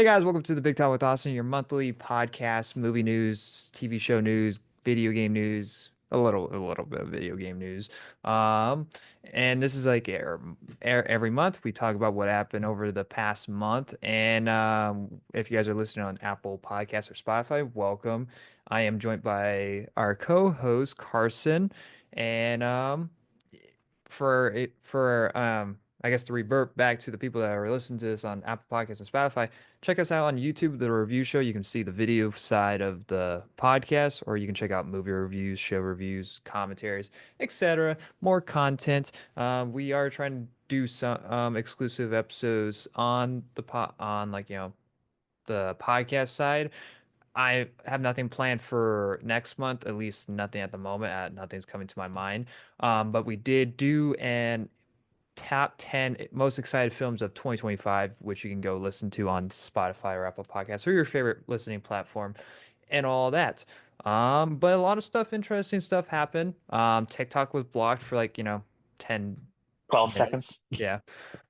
Hey guys, welcome to the Big Talk with Austin, your monthly podcast, movie news, TV show news, video game news, a little bit of video game news. Um, and this is like every month we talk about what happened over the past month. And if you guys are listening on Apple Podcasts or Spotify, welcome. I am joined by our co-host Carson, and for I guess to revert back to the people that are listening to this on Apple Podcasts and Spotify, check us out on YouTube, the review show. You can see the video side of the podcast, or you can check out movie reviews, show reviews, commentaries, etc. More content. We are trying to do some exclusive episodes on on the podcast side. I have nothing planned for next month, at least nothing at the moment. Nothing's coming to my mind. But we did do an top 10 most excited films of 2025, which you can go listen to on Spotify or Apple Podcasts or your favorite listening platform and all that. But a lot of stuff, interesting stuff happened. TikTok was blocked for 10 12 minutes. seconds. Yeah.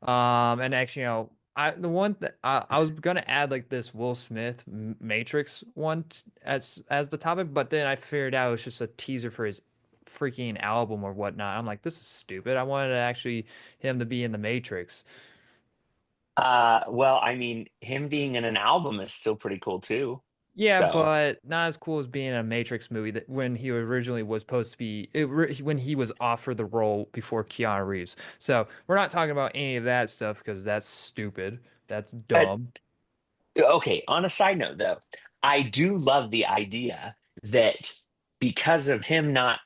And actually, the one that I was gonna add like this Will Smith Matrix one as the topic, but then I figured out it was just a teaser for his freaking album or whatnot. I'm like, this is stupid. I wanted to actually him to be in the Matrix. Well, I mean, him being in an album is still pretty cool too. Yeah, So, but not as cool as being in a Matrix movie that when he originally was supposed to be when he was offered the role before Keanu Reeves. So we're not talking about any of that stuff because that's stupid. That's but dumb. okay, on a side note though, I do love the idea that because of him not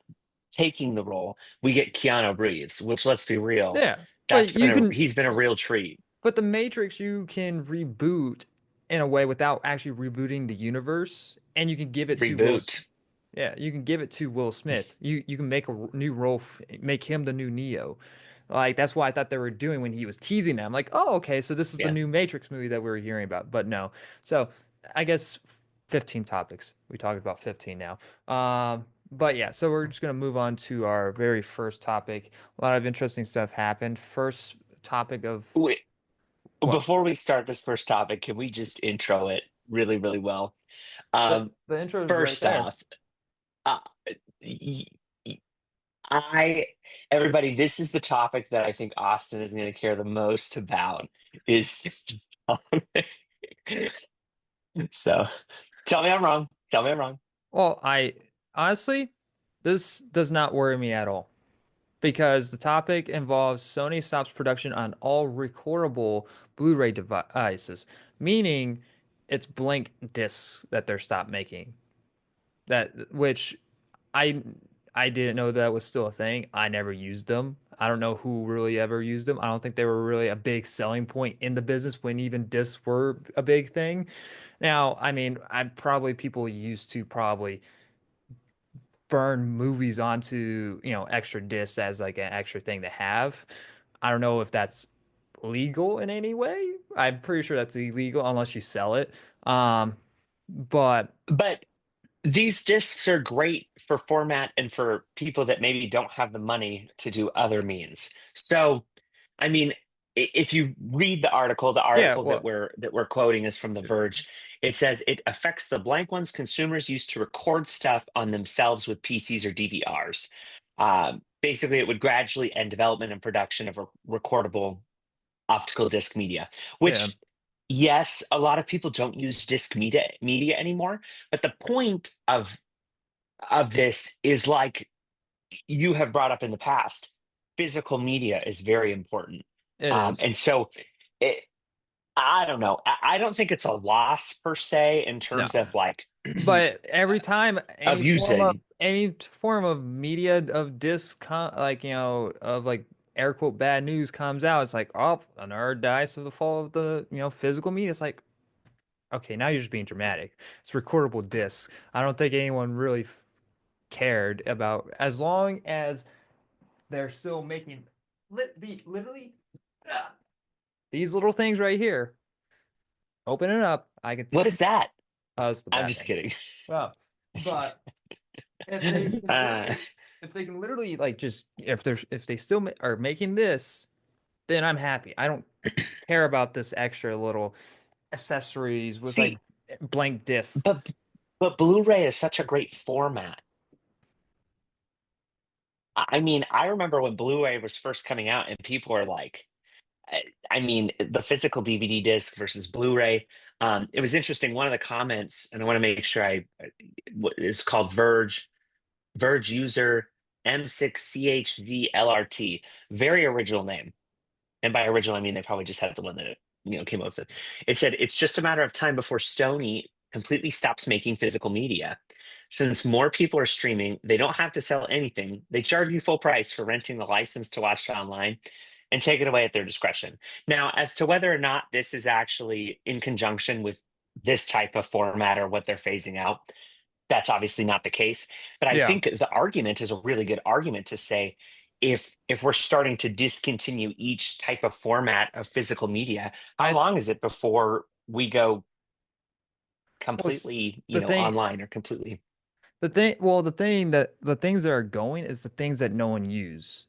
taking the role, we get Keanu Reeves, which let's be real, Yeah, but you can, he's been a real treat. but the Matrix you can reboot in a way without actually rebooting the universe, and you can give it to Reboot. Yeah, you can give it to Will Smith. You can make a new role, make him the new Neo. Like that's what I thought they were doing when he was teasing them. Like, oh, okay, so this is the Yeah. new Matrix movie that we were hearing about. But no. So I guess 15 topics. We talked about 15 now. But yeah, so we're just gonna move on to our very first topic. A lot of interesting stuff happened. First topic of Wait, what? before we start this first topic, can we just intro it really, really well? The Um, the intro is right First there. off, uh, y- I everybody, this is the topic that I think Austin is going to care the most about is this topic. So tell me I'm wrong. Tell me I'm wrong. Well, I honestly, this does not worry me at all, because the topic involves Sony stops production on all recordable Blu-ray devices, meaning it's blank discs that they're stopped making. That which I I didn't know that was still a thing. I never used them. I don't know who really ever used them. I don't think they were really a big selling point in the business when even discs were a big thing. Now, I mean, I probably people used to probably burn movies onto, extra discs as like an extra thing to have. I don't know if that's legal in any way. I'm pretty sure that's illegal unless you sell it. But But these discs are great for format and for people that maybe don't have the money to do other means. So, I mean, if you read the yeah, article that well, we're quoting is from The Verge. It says it affects the blank ones consumers use to record stuff on themselves with PCs or DVRs. Basically, it would gradually end development and production of recordable optical disc media, yeah. which yes, a lot of people don't use disc media anymore. But the point of this is like you have brought up in the past, physical media is very important. It is. And so it, I don't know. I don't think it's a loss per se in No. terms of like But every time of using. any form of media of like of like air quote bad news comes out, it's like, oh, another dice of the fall of the physical media. It's like, okay, now you're just being dramatic. It's recordable discs. I don't think anyone really cared about, as long as they're still making literally ah, these little things right here. Open it up. I can. What is that? It's the I'm just Batman. kidding. Well, but uh, if they can literally like just if they still are making this, then I'm happy. I don't care about this extra little. accessories with like See, blank discs. but Blu-ray is such a great format. I mean, I remember when Blu-ray was first coming out, and people were like, I mean, the physical DVD disc versus Blu-ray. It was interesting. One of the comments, and I want to make sure it's called Verge user M6CHZLRT. Very original name. And by original, I mean they probably just had the one that came up with it. It said it's just a matter of time before Sony completely stops making physical media. Since more people are streaming, they don't have to sell anything. They charge you full price for renting the license to watch it online and take it away at their discretion. Now, as to whether or not this is actually in conjunction with this type of format or what they're phasing out, that's obviously not the case. But I Yeah. think the argument is a really good argument to say if we're starting to discontinue each type of format of physical media, how I long is it before we go was completely, the thing online or completely? the things that are going is the things that no one use.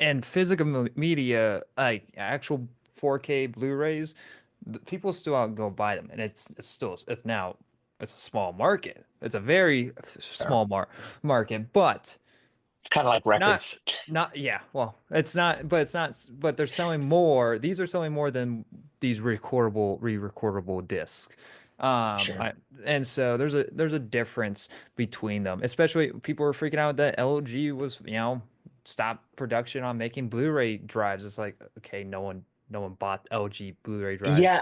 And physical media, like actual 4K Blu-rays, people still out and go buy them, and it's now it's a small market. It's a very Or small market, but it's kind of like not records. yeah. Well, it's not. But they're selling more. These are selling more than these re-recordable discs. Sure. And so there's a difference between them. Especially people were freaking out that LG was stop production on making Blu-ray drives. It's like, okay, no one bought LG Blu-ray drives. Yeah,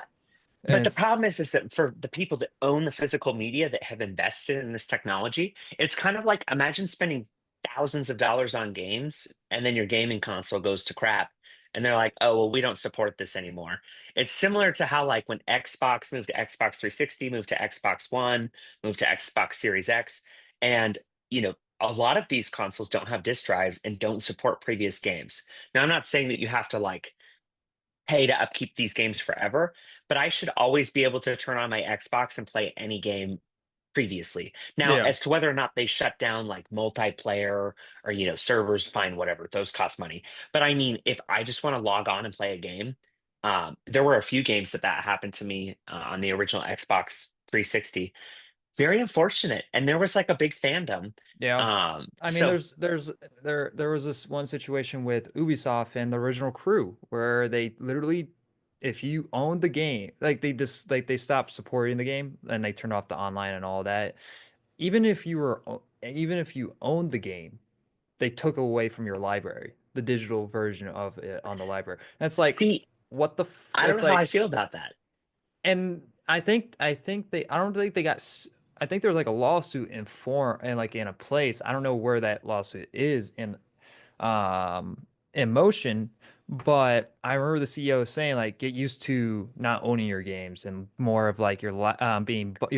And but the it's problem is that for the people that own the physical media that have invested in this technology, it's kind of like imagine spending thousands of dollars on games and then your gaming console goes to crap. And they're like, oh, well, we don't support this anymore. It's similar to how, like, when Xbox moved to Xbox 360, moved to Xbox One, moved to Xbox Series X. And, a lot of these consoles don't have disk drives and don't support previous games. Now, I'm not saying that you have to, like, pay to upkeep these games forever, but I should always be able to turn on my Xbox and play any game previously. Now, yeah. as to whether or not they shut down like multiplayer or servers, fine, whatever, those cost money. But I mean, if I just want to log on and play a game, there were a few games that happened to me on the original Xbox 360. Very unfortunate, and there was like a big fandom. Yeah. I mean, So there was this one situation with Ubisoft and the original crew where they literally, if you owned the game, like they stopped supporting the game and they turned off the online and all that. Even if you owned the game, they took away from your library, the digital version of it on the library. And it's like, see, what the I don't it's know how I like, feel about that. and I don't think they got I think there's like a lawsuit and like in a place. I don't know where that lawsuit is in motion, but I remember the CEO saying like get used to not owning your games and more of like you're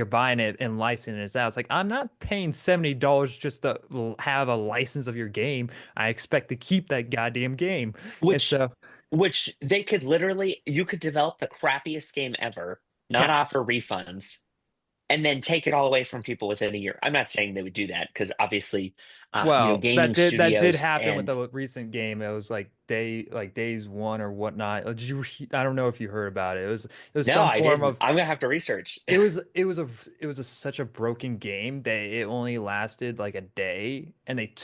buying it and licensing it out. It's like I'm not paying $70 just to have a license of your game. I expect to keep that goddamn game. And Which so which they could literally, you could develop the crappiest game ever, not yeah. offer refunds, and then take it all away from people within a year. I'm not saying they would do that because obviously, Well, gaming that did studios happen with and the recent game. It was like days one or whatnot. I don't know if you heard about it. It was no, some I form didn't. of I'm gonna have to research. such a broken game that it only lasted like a day, and they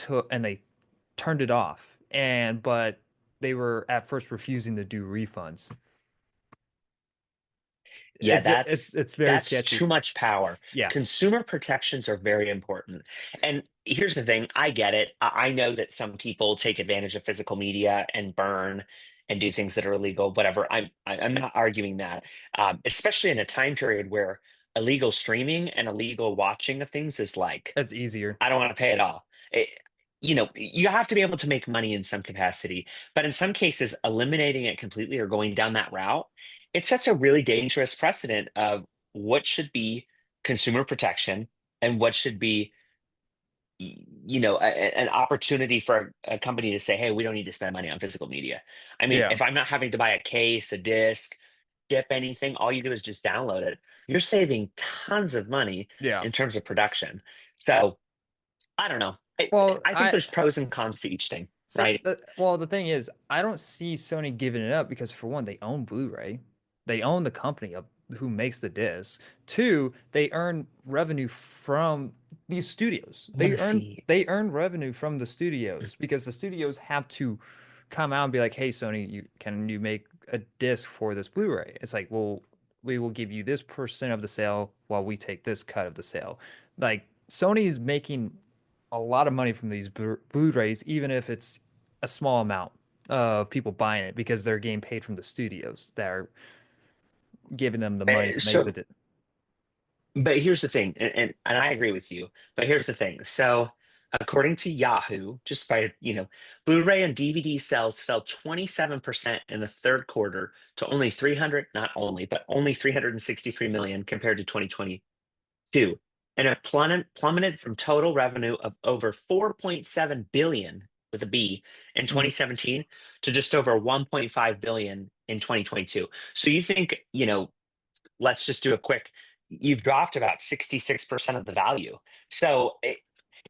turned it off. But they were at first refusing to do refunds. Yeah, It's very that's sketchy. too much power. Yeah, Consumer protections are very important. And here's the thing, I get it. I know that some people take advantage of physical media and burn and do things that are illegal, whatever. I'm not arguing that. Especially in a time period where illegal streaming and illegal watching of things is like, it's easier. I don't want to pay it all. You have to be able to make money in some capacity, but in some cases, eliminating it completely or going down that route, it sets a really dangerous precedent of what should be consumer protection and what should be, an opportunity for a company to say, hey, we don't need to spend money on physical media. I mean, Yeah, if I'm not having to buy a case, a disc, ship anything, all you do is just download it. You're saving tons of money yeah. in terms of production. So, I don't know. I, Well, I think there's pros and cons to each thing, right? the thing is, I don't see Sony giving it up because for one, they own Blu-ray. They own the company of who makes the disc. Two, they earn revenue from these studios. I want to see. They earn revenue from the studios because the studios have to come out and be like, "Hey, Sony, can you make a disc for this Blu-ray?" It's like, "Well, we will give you this percent of the sale while we take this cut of the sale." Like Sony is making a lot of money from these Blu-rays, even if it's a small amount of people buying it because they're getting paid from the studios that are giving them the money to make So, the. but here's the thing, and I agree with you. But here's the thing. So, according to Yahoo, just by Blu-ray and DVD sales fell 27% in the third quarter to only 300, not only, but only 363 million compared to 2022, and have plummeted from total revenue of over 4.7 billion with a B in Mhm. 2017 to just over 1.5 billion in 2022. So you think, let's just do a quick, you've dropped about 66% of the value. So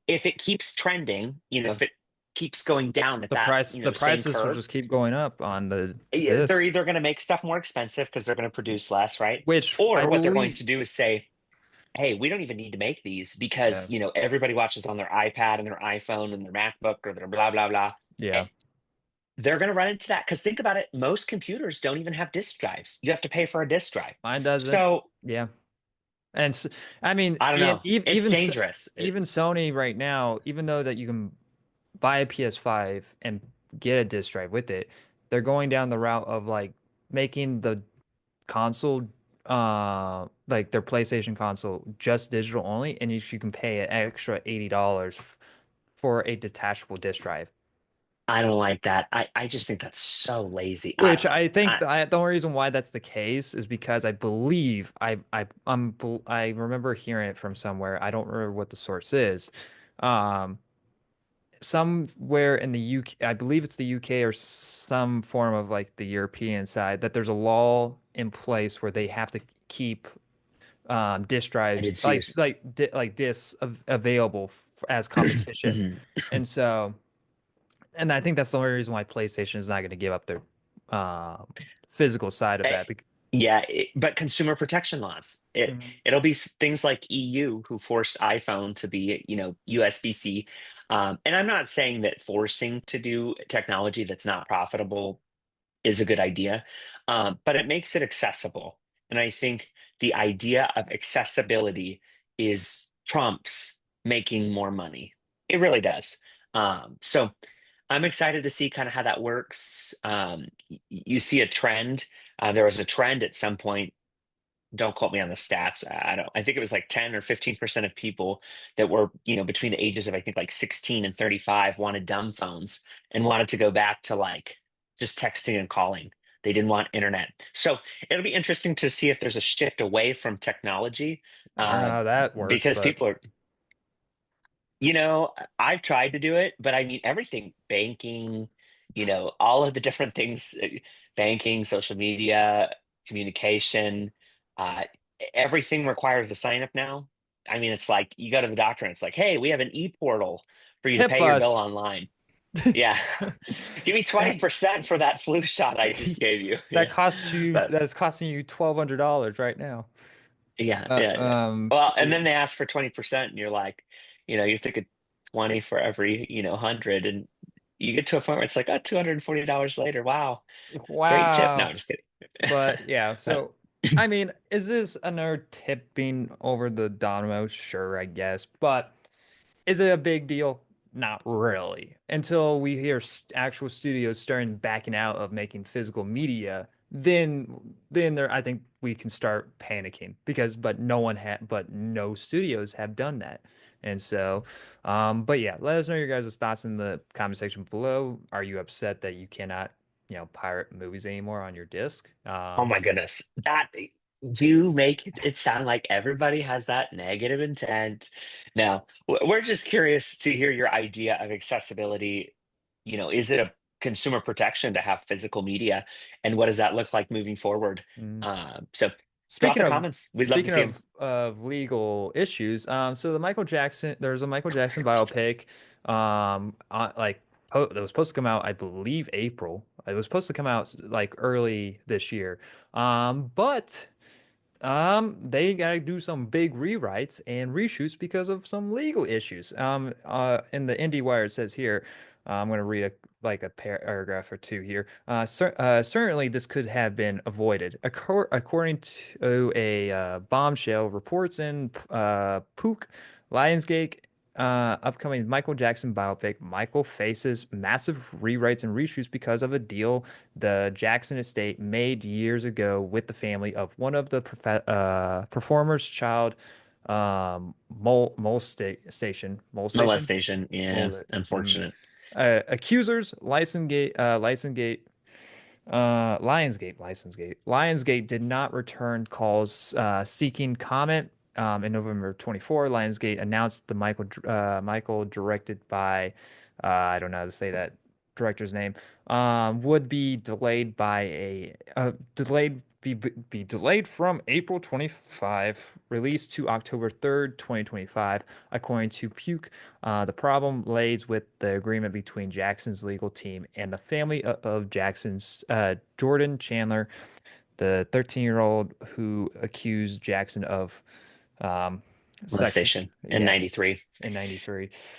if it keeps trending, if it keeps going down at that, The same prices will curve, just keep going up on the they're this, either going to make stuff more expensive because they're going to produce less, right? which I Or what they're going believe, to do is say, hey, we don't even need to make these because, yeah, everybody watches on their iPad and their iPhone and their MacBook or their blah, blah, blah. Eh, yeah, They're going to run into that because think about it. Most computers don't even have disk drives. You have to pay for a disk drive. mine doesn't, So yeah, and I mean, I don't know. It's dangerous. Even Sony right now, even though that you can buy a PS5 and get a disc drive with it, they're going down the route of like making the console, like their PlayStation console, just digital only, and you can pay an extra $80 for a detachable disc drive. I don't like that. I just think that's so lazy. I Which don't know. I think the only reason why that's the case is because I believe I remember hearing it from somewhere. I don't remember what the source is. Um, Somewhere in the UK, I believe it's the UK or some form of like the European side, that there's a law in place where they have to keep disk I drives did see yours. like disks available as competition, Mhm. and so and I think that's the only reason why PlayStation is not going to give up their physical side of Eh, that. Yeah, but consumer protection laws. Mhm. It'll be things like EU who forced iPhone to be, USB-C. And I'm not saying that forcing to do technology that's not profitable is a good idea, but it makes it accessible. And I think the idea of accessibility is trumps making more money. It really does. So I'm excited to see kind of how that works. You see a trend. There was a trend at some point. Don't quote me on the stats. I don't. I think it was like 10 or 15% of people that were, between the ages of I think like 16 and 35 wanted dumb phones and wanted to go back to like just texting and calling. They didn't want internet. So it'll be interesting to see if there's a shift away from technology, I don't know uh, how that works, because but people are, I've tried to do it, but I mean everything, banking, all of the different things, banking, social media, communication, uh, everything requires a sign up now. I mean, it's like you go to the doctor and it's like, hey, we have an e-portal for you to tip pay your bill us. online. Yeah. Give me That 20% for that flu shot I just gave you. Yeah. But that's costing you $1,200 right now. yeah, yeah, yeah. Well, and then they ask for 20% and you're like, you're thinking 20 for every, 100 and you get to a point where it's like, oh, $240 later. Wow. Great tip. No, Wow. I'm just kidding. But yeah, But so I mean, is this another tipping over the domino? Sure, I guess. But is it a big deal? Not really. Until we hear actual studios starting backing out of making physical media, then there I think we can start panicking because but no studios have done that. And so but yeah, let us know your guys' thoughts in the comment section below. Are you upset that you cannot, pirate movies anymore on your disc? oh my goodness. That you make it sound like everybody has that negative intent. No, we're just curious to hear your idea of accessibility. Is it a consumer protection to have physical media, and what does that look like moving forward? Mm. So drop Speaking the of comments. We'd love to see them. legal issues, so there's a Michael Jackson biopic, that was supposed to come out, I believe April. It was supposed to come out like early this year, but They gotta do some big rewrites and reshoots because of some legal issues. In the IndieWire it says here, I'm gonna read a paragraph or two here. Certainly this could have been avoided. According to a bombshell reports in Pook, Lionsgate, upcoming Michael Jackson biopic, Michael faces massive rewrites and reshoots because of a deal the Jackson estate made years ago with the family of one of the performer's child molestation Molestation. Yeah, mole, mm. unfortunate. Accusers Lionsgate did not return calls seeking comment. In November 24, Lionsgate announced the Michael directed by I don't know how to say that director's name would be delayed by a be delayed from April 25 release to October 3rd, 2025, according to Puke. The problem lays with the agreement between Jackson's legal team and the family of Jackson's Jordan Chandler, the 13-year-old who accused Jackson of um, sexual, Molestation in yeah, '93. in 93. This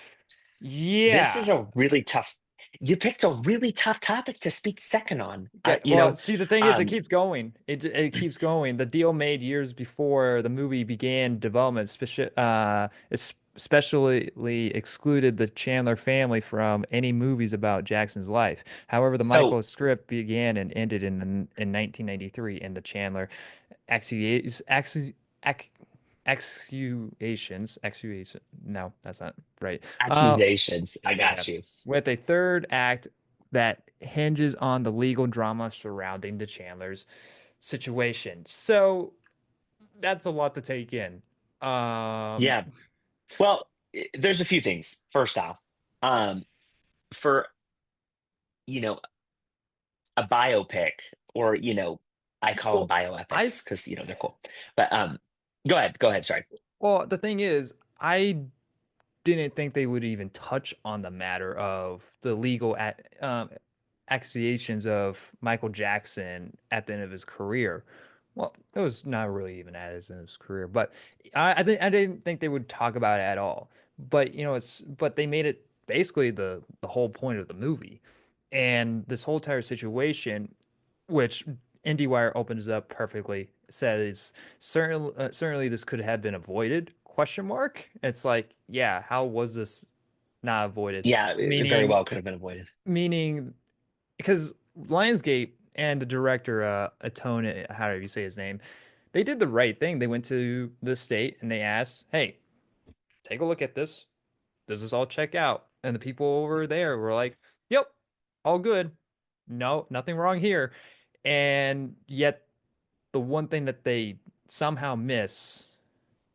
Yeah. is a really tough. You picked a really tough topic to speak second on. Yeah, You well, know, see, the thing is, it um, keeps going. It keeps going. The deal made years before the movie began development, especially excluded the Chandler family from any movies about Jackson's life. However, the so Michael script began and ended in 1993, and the Chandler accusations, ac accusations, no, that's not right. Uh, accusations. I yeah, got you. with a third act that hinges on the legal drama surrounding the Chandler's situation. So that's a lot to take in. Um, Yeah. Well, there's a few things. First off, um, for you know a biopic, or I call them well, I bioepics because they're cool. But go ahead. Go ahead. Sorry. well, the thing is, I didn't think they would even touch on the matter of the legal accusations of Michael Jackson at the end of his career. Well, it was not really even at his end of his career, but I didn't think they would talk about it at all. But but they made it basically the whole point of the movie, and this whole entire situation, which IndieWire opens up perfectly, says certainly this could have been avoided? Question mark. It's like, yeah, how was this not avoided? Yeah, it very Meaning, well could have been avoided. meaning because Lionsgate and the director, Atone, how do you say his name? They did the right thing. They went to the state and they asked, "Hey, take a look at this. Does this all check out?" And the people over there were like, "Yep, all good. No, nothing wrong here." And yet, the one thing that they somehow miss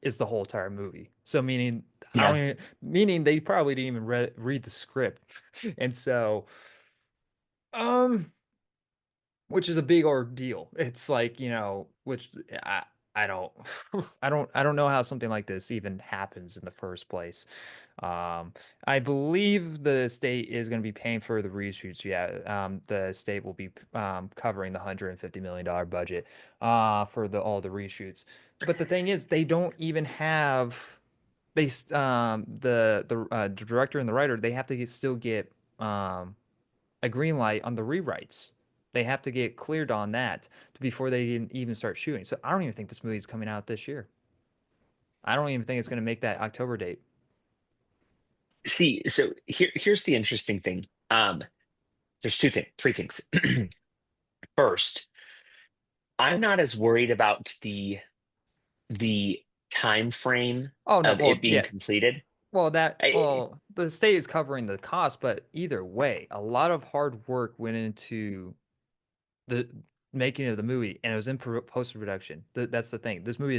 is the whole entire movie. So meaning I don't Yeah. even meaning they probably didn't even read the script. And so um which is a big ordeal. It's like, which I don't I don't know how something like this even happens in the first place. I believe the state is going to be paying for the reshoots. Yeah, the state will be covering the $150 million budget for all the reshoots. But the thing is, they don't even have the director and the writer. They have to still get um a green light on the rewrites. They have to get cleared on that before they even start shooting. So I don't even think this movie is coming out this year. I don't even think it's going to make that October date. See, so here's the interesting thing. There's three things. First, I'm not as worried about the time frame Oh no, of well, it being yeah. completed. The state is covering the cost, but either way, a lot of hard work went into the making of the movie, and it was in post production. That's the thing. This movie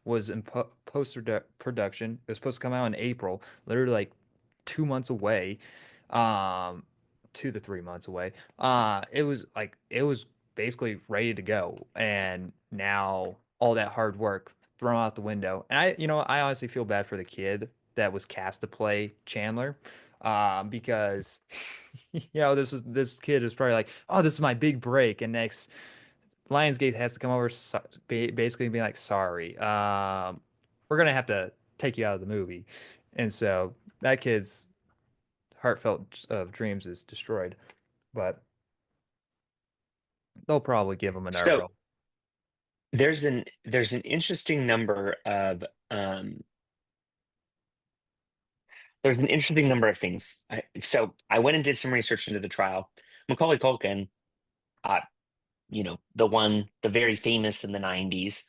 was in post production. It was supposed to come out in April, literally like 2 months away, um, 2 to 3 months away. It was basically ready to go, and now all that hard work thrown out the window. And I honestly feel bad for the kid that was cast to play Chandler, because this kid is probably like, oh, this is my big break, and next Lionsgate has to come over, basically being like, sorry, we're gonna have to take you out of the movie, and so that kid's heartfelt of dreams is destroyed. But they'll probably give him another So role. there's an interesting number of there's an interesting number of things. So I went and did some research into the trial. Macaulay Culkin, uh, the very famous in the 90s,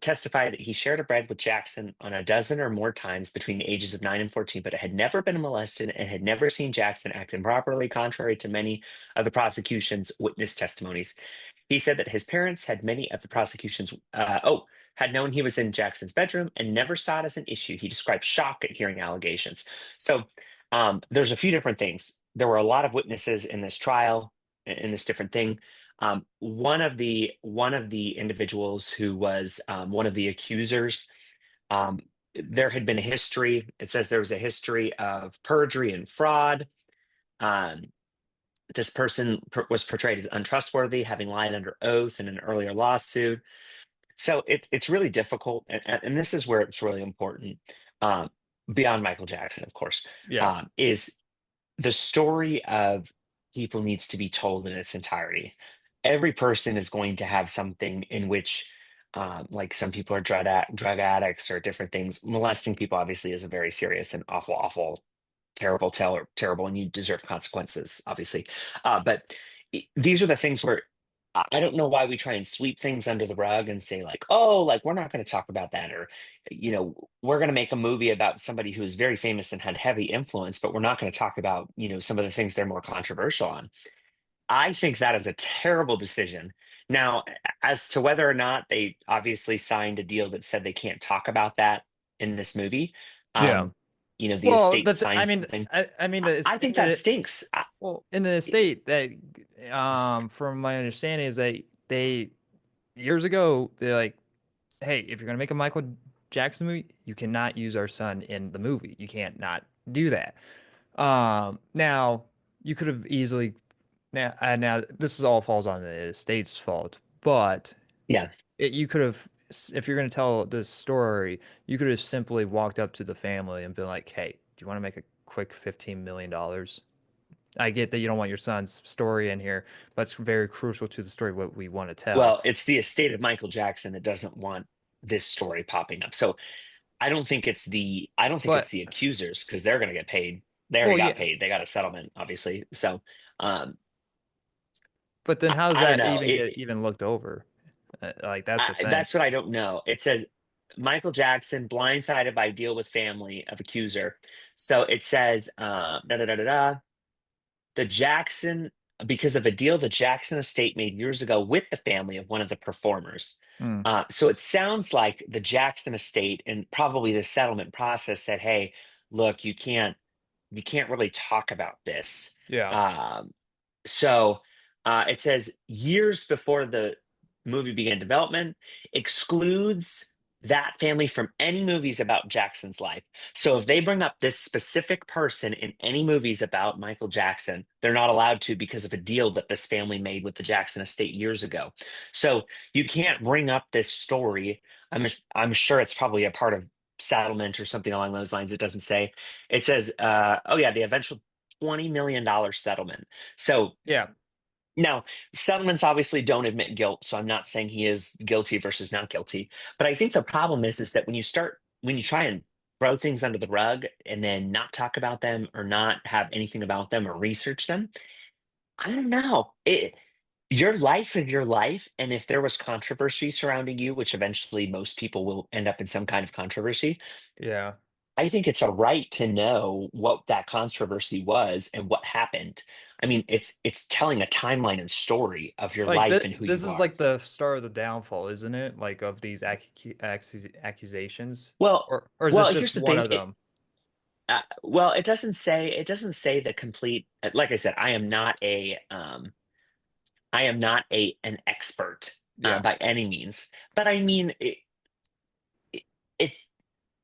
testified that he shared a bed with Jackson on a dozen or more times between the ages of 9 and 14, but had never been molested and had never seen Jackson act improperly, contrary to many of the prosecution's witness testimonies. He said that his parents had many of the prosecution's, had known he was in Jackson's bedroom and never saw it as an issue. He described shock at hearing allegations. So there's a few different things. There were a lot of witnesses in this trial, in this different thing. One of the individuals who was one of the accusers, um, there had been a history. It says there was a history of perjury and fraud. Um, this person was portrayed as untrustworthy, having lied under oath in an earlier lawsuit. So it's really difficult, and this is where it's really important. Um, Beyond Michael Jackson, of course, Yeah, is the story of people needs to be told in its entirety. Every person is going to have something in which, like some people are drug addicts or different things. Molesting people obviously is a very serious and awful, awful, terrible, and you deserve consequences, obviously. But these are the things where I don't know why we try and sweep things under the rug and say like, oh, like we're not going to talk about that, or we're going to make a movie about somebody who is very famous and had heavy influence, but we're not going to talk about some of the things they're more controversial on. I think that is a terrible decision. Now, as to whether or not they obviously signed a deal that said they can't talk about that in this movie, yeah. um, the Well, estate I signed mean, something. I mean, I think that stinks. in the state that, from my understanding, is that they years ago they're like, hey, if you're gonna make a Michael Jackson movie, you cannot use our son in the movie. You can't not do that. Now you could have easily now this is all falls on the state's fault, but Yeah. you could have, if you're gonna tell this story, you could have simply walked up to the family and been like, hey, do you want to make a quick $15 million? I get that you don't want your son's story in here, but it's very crucial to the story what we want to tell. Well, it's the estate of Michael Jackson that doesn't want this story popping up. So I don't think it's But the accusers because they're going to get paid. They already well, got yeah, paid. They got a settlement, obviously. So um, but then I, how does I don't that know. even get even looked over? Like that's the thing. That's what I don't know. It says Michael Jackson blindsided by deal with family of accuser. So it says da da da da da. The Jackson Because of a deal the Jackson estate made years ago with the family of one of the performers. Hmm. So it sounds like the Jackson estate and probably the settlement process said, "Hey, look, you can't really talk about this." Yeah. Um, so it says years before the movie began development, excludes that family from any movies about Jackson's life. So if they bring up this specific person in any movies about Michael Jackson, they're not allowed to because of a deal that this family made with the Jackson estate years ago. So you can't bring up this story. I'm sure it's probably a part of settlement or something along those lines. It doesn't say. It says, oh yeah, the eventual $20 million settlement. So Yeah. now, settlements obviously don't admit guilt, so I'm not saying he is guilty versus not guilty. But I think the problem is that when you try and throw things under the rug and then not talk about them or not have anything about them or research them, I don't know. Your life is your life, and if there was controversy surrounding you, which eventually most people will end up in some kind of controversy, Yeah. I think it's a right to know what that controversy was and what happened. I mean, it's telling a timeline and story of your Like life and who this you is are. like the start of the downfall, isn't it? Like of these accusations, Well, or is this well, here's just the one thing. of them? Well, it doesn't say the complete. Like I said, I am not an expert Yeah. by any means, but I mean it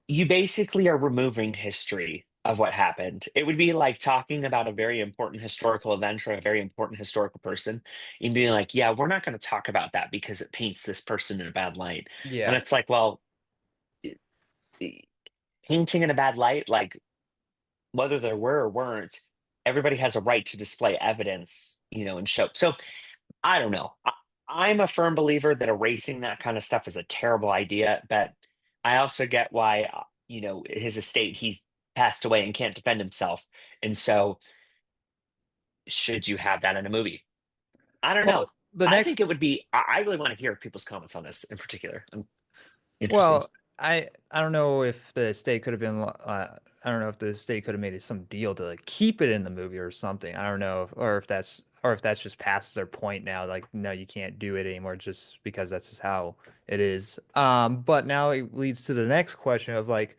you basically are removing history. of what happened. It would be like talking about a very important historical event or a very important historical person and being like, yeah, we're not going to talk about that because it paints this person in a bad light. And Yeah. it's like, well, i- i- painting in a bad light, like whether there were or weren't, everybody has a right to display evidence, and show. So I don't know. I'm a firm believer that erasing that kind of stuff is a terrible idea, but I also get why, his estate, he's passed away and can't defend himself. And so, should you have that in a movie? I don't know. Well, the I think next it would be, I really want to hear people's comments on this in particular. I'm interesting. Well, I don't know if the state could have been I don't know if the state could have made it some deal to like keep it in the movie or something. I don't know or if that's just past their point now. Like no, you can't do it anymore just because that's just how it is. But now it leads to the next question of like,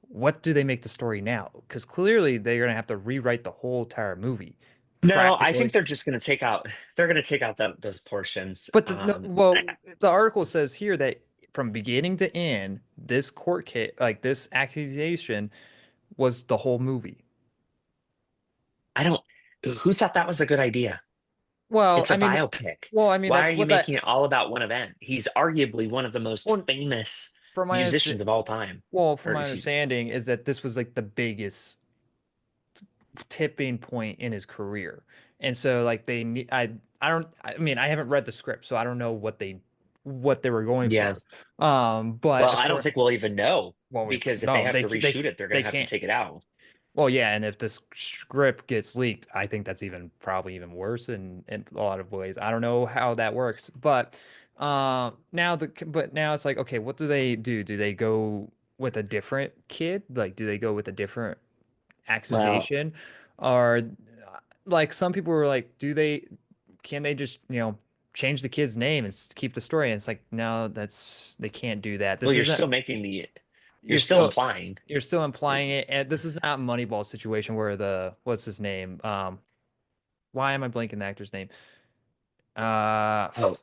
what do they make the story now? Because clearly they're gonna have to rewrite the whole entire movie, No, I think practically. they're just going to they're going to take out those portions. But no, well, the article says here that from beginning to end, this court case, like this accusation, was the whole movie. I don't, who thought that was a good idea? Well, It's I a mean, biopic. well, I mean Why that's are you what that. making it all about one event? He's arguably one of the most Well, famous from my musicians of all time. from Or my excuse me. understanding is that this was like the biggest tipping point in his career, and so like they need. I don't. I mean, I haven't read the script, so I don't know what they were going Yeah. for. But Well, I don't according, think we'll even know well, we because if they no, have to reshoot it, they're going they to have to can't. take it out. Well, yeah, and if this script gets leaked, I think that's even probably even worse in a lot of ways. I don't know how that works, but now it's like, okay, what do they do? Do they go with a different kid? Like, do they go with a different Well, accusation? Or like some people were like, can they just, change the kid's name and keep the story? And it's like, no, they can't do that. well, This isn't you're you're still still implying. you're still implying it, and this is not Moneyball situation where the what's his name? Why am I blanking the actor's name? Uh, Oh,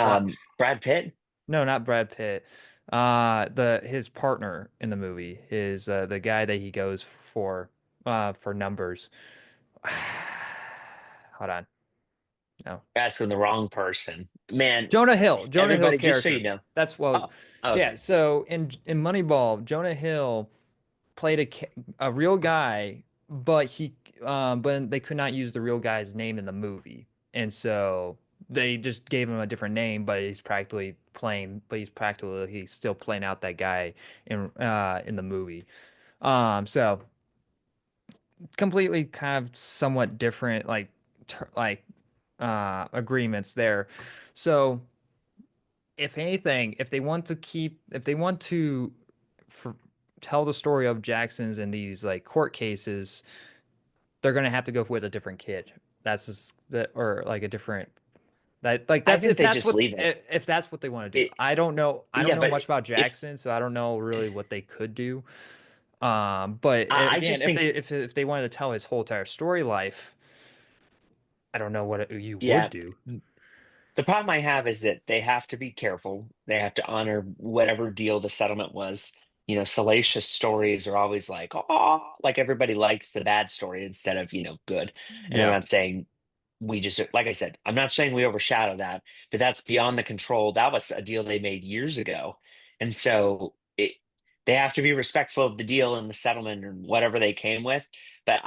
what? Brad Pitt. No, not Brad Pitt. The his partner in the movie is the guy that he goes for numbers. Hold on, no. Asking the wrong person. Man, Jonah Hill. Jonah Hill's everybody, just so you character. know. That's well, Oh, yeah. okay. So in Moneyball, Jonah Hill played a real guy, but they could not use the real guy's name in the movie, and so they just gave him a different name. He's still playing out that guy in the movie. So completely kind of somewhat different like agreements there. So if anything, if they want to for, tell the story of Jackson's in these like court cases, they're gonna have to go with a different kid. That's just that, or like a different that like I that's think they just leave it. if that's what they want to do. It, I don't know. I don't yeah, know but much about if Jackson, so I don't know really what they could do. But I again, just think, if they wanted to tell his whole entire story life, I don't know what you would yeah, do. the problem I have is that they have to be careful. They have to honor whatever deal the settlement was. Salacious stories are always like, oh, like everybody likes the bad story instead of, good. And I'm Yeah. not saying we just, like I said, I'm not saying we overshadow that, but that's beyond the control. That was a deal they made years ago. And so they have to be respectful of the deal and the settlement and whatever they came with. But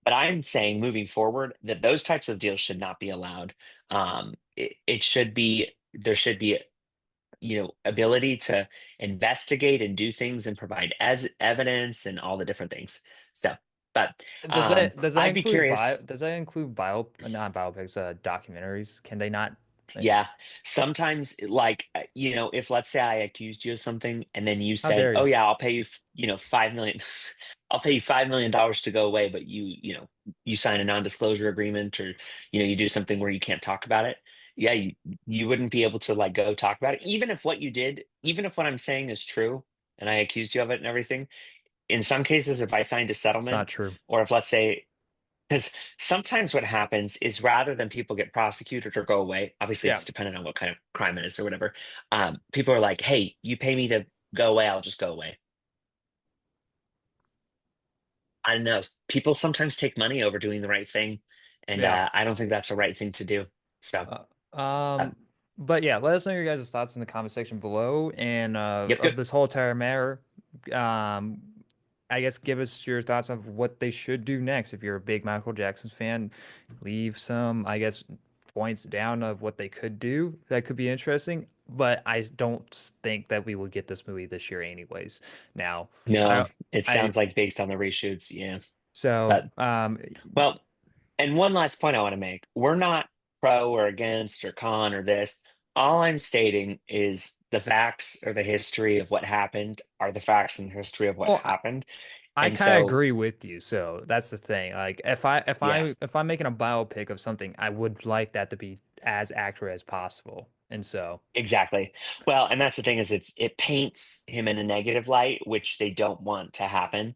I'm saying moving forward that those types of deals should not be allowed. It should be there should be ability to investigate and do things and provide as evidence and all the different things. So, but Does that I'd be include curious. not biopics, documentaries? Can they not? eh, Yeah, sometimes like if let's say I accused you of something and then you How said, dare "Oh you? yeah, I'll pay you, 5 million, I'll pay you $5 million to go away," but you sign a non-disclosure agreement or you do something where you can't talk about it. Yeah, you wouldn't be able to like go talk about it, even if what you did, even if what I'm saying is true and I accused you of it and everything. In some cases, if I signed a It's not settlement, true. or if let's say because sometimes what happens is rather than people get prosecuted or go away, obviously Yeah. it's dependent on what kind of crime it is or whatever. People are like, "Hey, you pay me to go away, I'll just go away." I don't know. People sometimes take money over doing the right thing, and Yeah. I don't think that's the right thing to do. So, uh, Um, but yeah, let us know your guys' thoughts in the comment section below and yep, of yep. this whole entire matter. Um, I guess give us your thoughts of what they should do next. If you're a big Michael Jackson fan, leave some, I guess, points down of what they could do. That could be interesting. But I don't think that we will get this movie this year, anyways. Now, No, I, it I, sounds like based on the reshoots, yeah. so, But well, and one last point I want to make: we're not pro or against or con or this. All I'm stating is the facts or the history of what happened are the facts and history of what well, happened. I And kind of so, agree with you. So that's the thing. Like yeah. if I'm making a biopic of something, I would like that to be as accurate as possible. And so, Exactly. Well, and that's the thing is it paints him in a negative light, which they don't want to happen.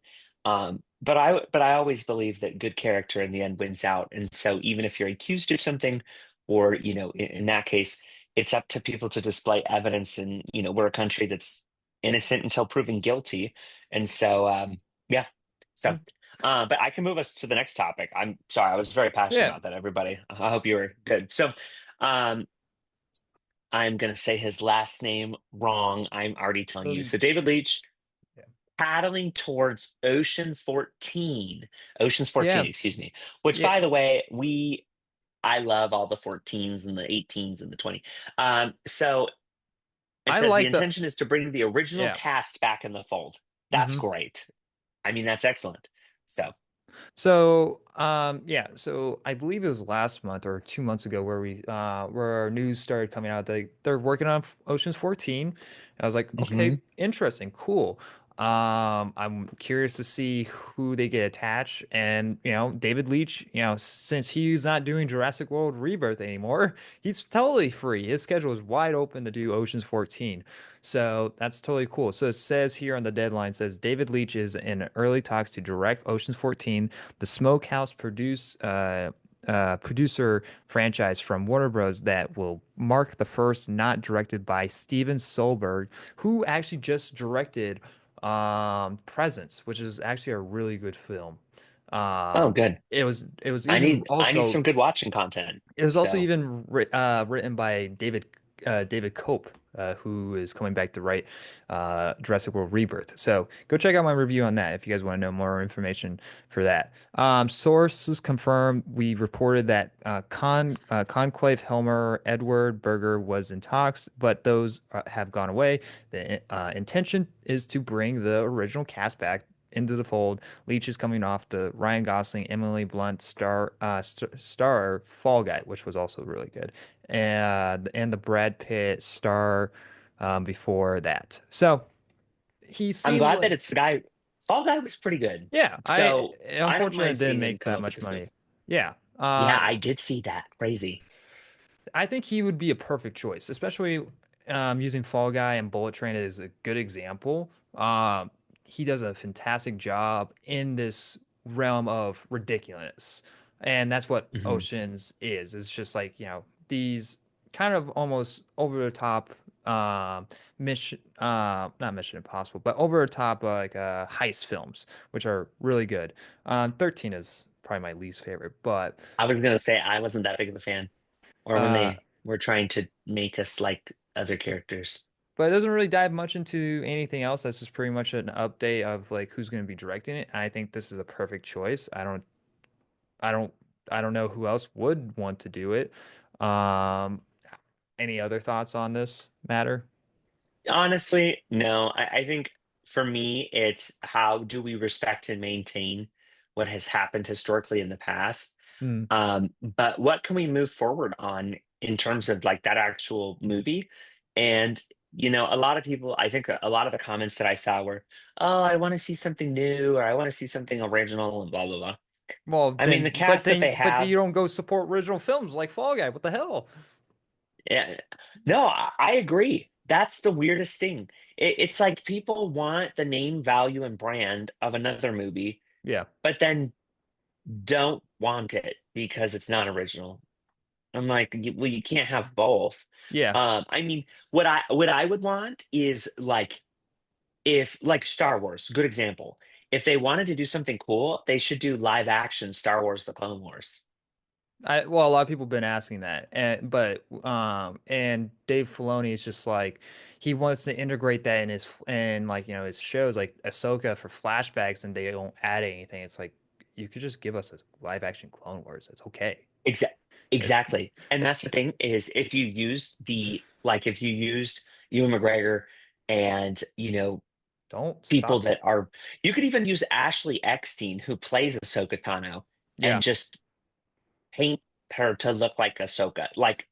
But I always believe that good character in the end wins out. And so even if you're accused of something, or in that case, it's up to people to display evidence. And we're a country that's innocent until proven guilty. And so yeah. So mm, but I can move us to the next topic. I'm sorry, I was very passionate yeah, about that, everybody. I hope you were good. So um I'm going to say his last name wrong. I'm already telling you. So Leitch. David Leitch Yeah. paddling towards Ocean's Yeah. 14, excuse me. Which, Yeah. by the way, I love all the 14s and the 18s and the 20. So it I says the like the intention is to bring the original yeah. cast back in the fold. That's hmm great. I mean, that's excellent. So, So, yeah, so I believe it was last month or 2 months ago where our news started coming out. They're working on Ocean's 14. I was like, mhm. okay, interesting, cool. I'm curious to see who they get attached, and David Leitch, since he's not doing Jurassic World Rebirth anymore, he's totally free. His schedule is wide open to do Ocean's 14. So that's totally cool. So it says here on the deadline, says David Leitch is in early talks to direct Ocean's 14, the Smokehouse producer franchise from Warner Bros. That will mark the first not directed by Steven Soderbergh, who actually just directed Presence, which is actually a really good film. Oh, good. It was I even need I need also some good watching content. it was also So, even written by David Cope, who is coming back to write Jurassic World Rebirth. So go check out my review on that if you guys want to know more information for that. Sources confirm we reported that Conclave Helmer Edward Berger was in talks, but those have gone away. The intention is to bring the original cast back into the fold. Leitch is coming off the Ryan Gosling, Emily Blunt star Fall Guy, which was also really good, and the Brad Pitt star before that. So he I'm seems glad that like it's the guy. Fall Guy was pretty good. yeah. I So I don't unfortunately it mind didn't seeing him make come that up with much this new. money. Yeah. Yeah, I did see that. Crazy. I think he would be a perfect choice, especially using Fall Guy and Bullet Train as a good example. He does a fantastic job in this realm of ridiculous, and that's what Hmm. Oceans is. It's just like these kind of almost over the top mission, not Mission Impossible, but over the top like heist films, which are really good. 13 is probably my least favorite, but. I was gonna say I wasn't that big of a fan, or when Uh, they were trying to make us like other characters. But it doesn't really dive much into anything else. That's just pretty much an update of like who's going to be directing it. And I think this is a perfect choice. I don't, I don't know who else would want to do it. Um, any other thoughts on this matter? Honestly, no. I think for me, it's how do we respect and maintain what has happened historically in the past. Hmm. But what can we move forward on in terms of like that actual movie? And a lot of people, I think a lot of the comments that I saw were, "Oh, I want to see something new, or I want to see something original," and blah blah blah. Well, I mean, the cast that they but have, you don't go support original films like Fall Guy. What the hell? yeah, no, I agree. That's the weirdest thing. It's like people want the name value and brand of another movie, Yeah. but then don't want it because it's not original. I'm like, well, you can't have both. Yeah. I mean, what I would want is like if like Star Wars, good example. if they wanted to do something cool, they should do live action Star Wars: The Clone Wars. Well, a lot of people have been asking that, and Dave Filoni is just like he wants to integrate that in his shows like Ahsoka for flashbacks, and they don't add anything. It's like you could just give us a live action Clone Wars. It's okay. Exa- It, exactly. And that's the thing is if you used Ewan McGregor and, don't people stop. that are, you could even use Ashley Eckstein, who plays Ahsoka Tano, Yeah, and just paint her to look like Ahsoka. Like,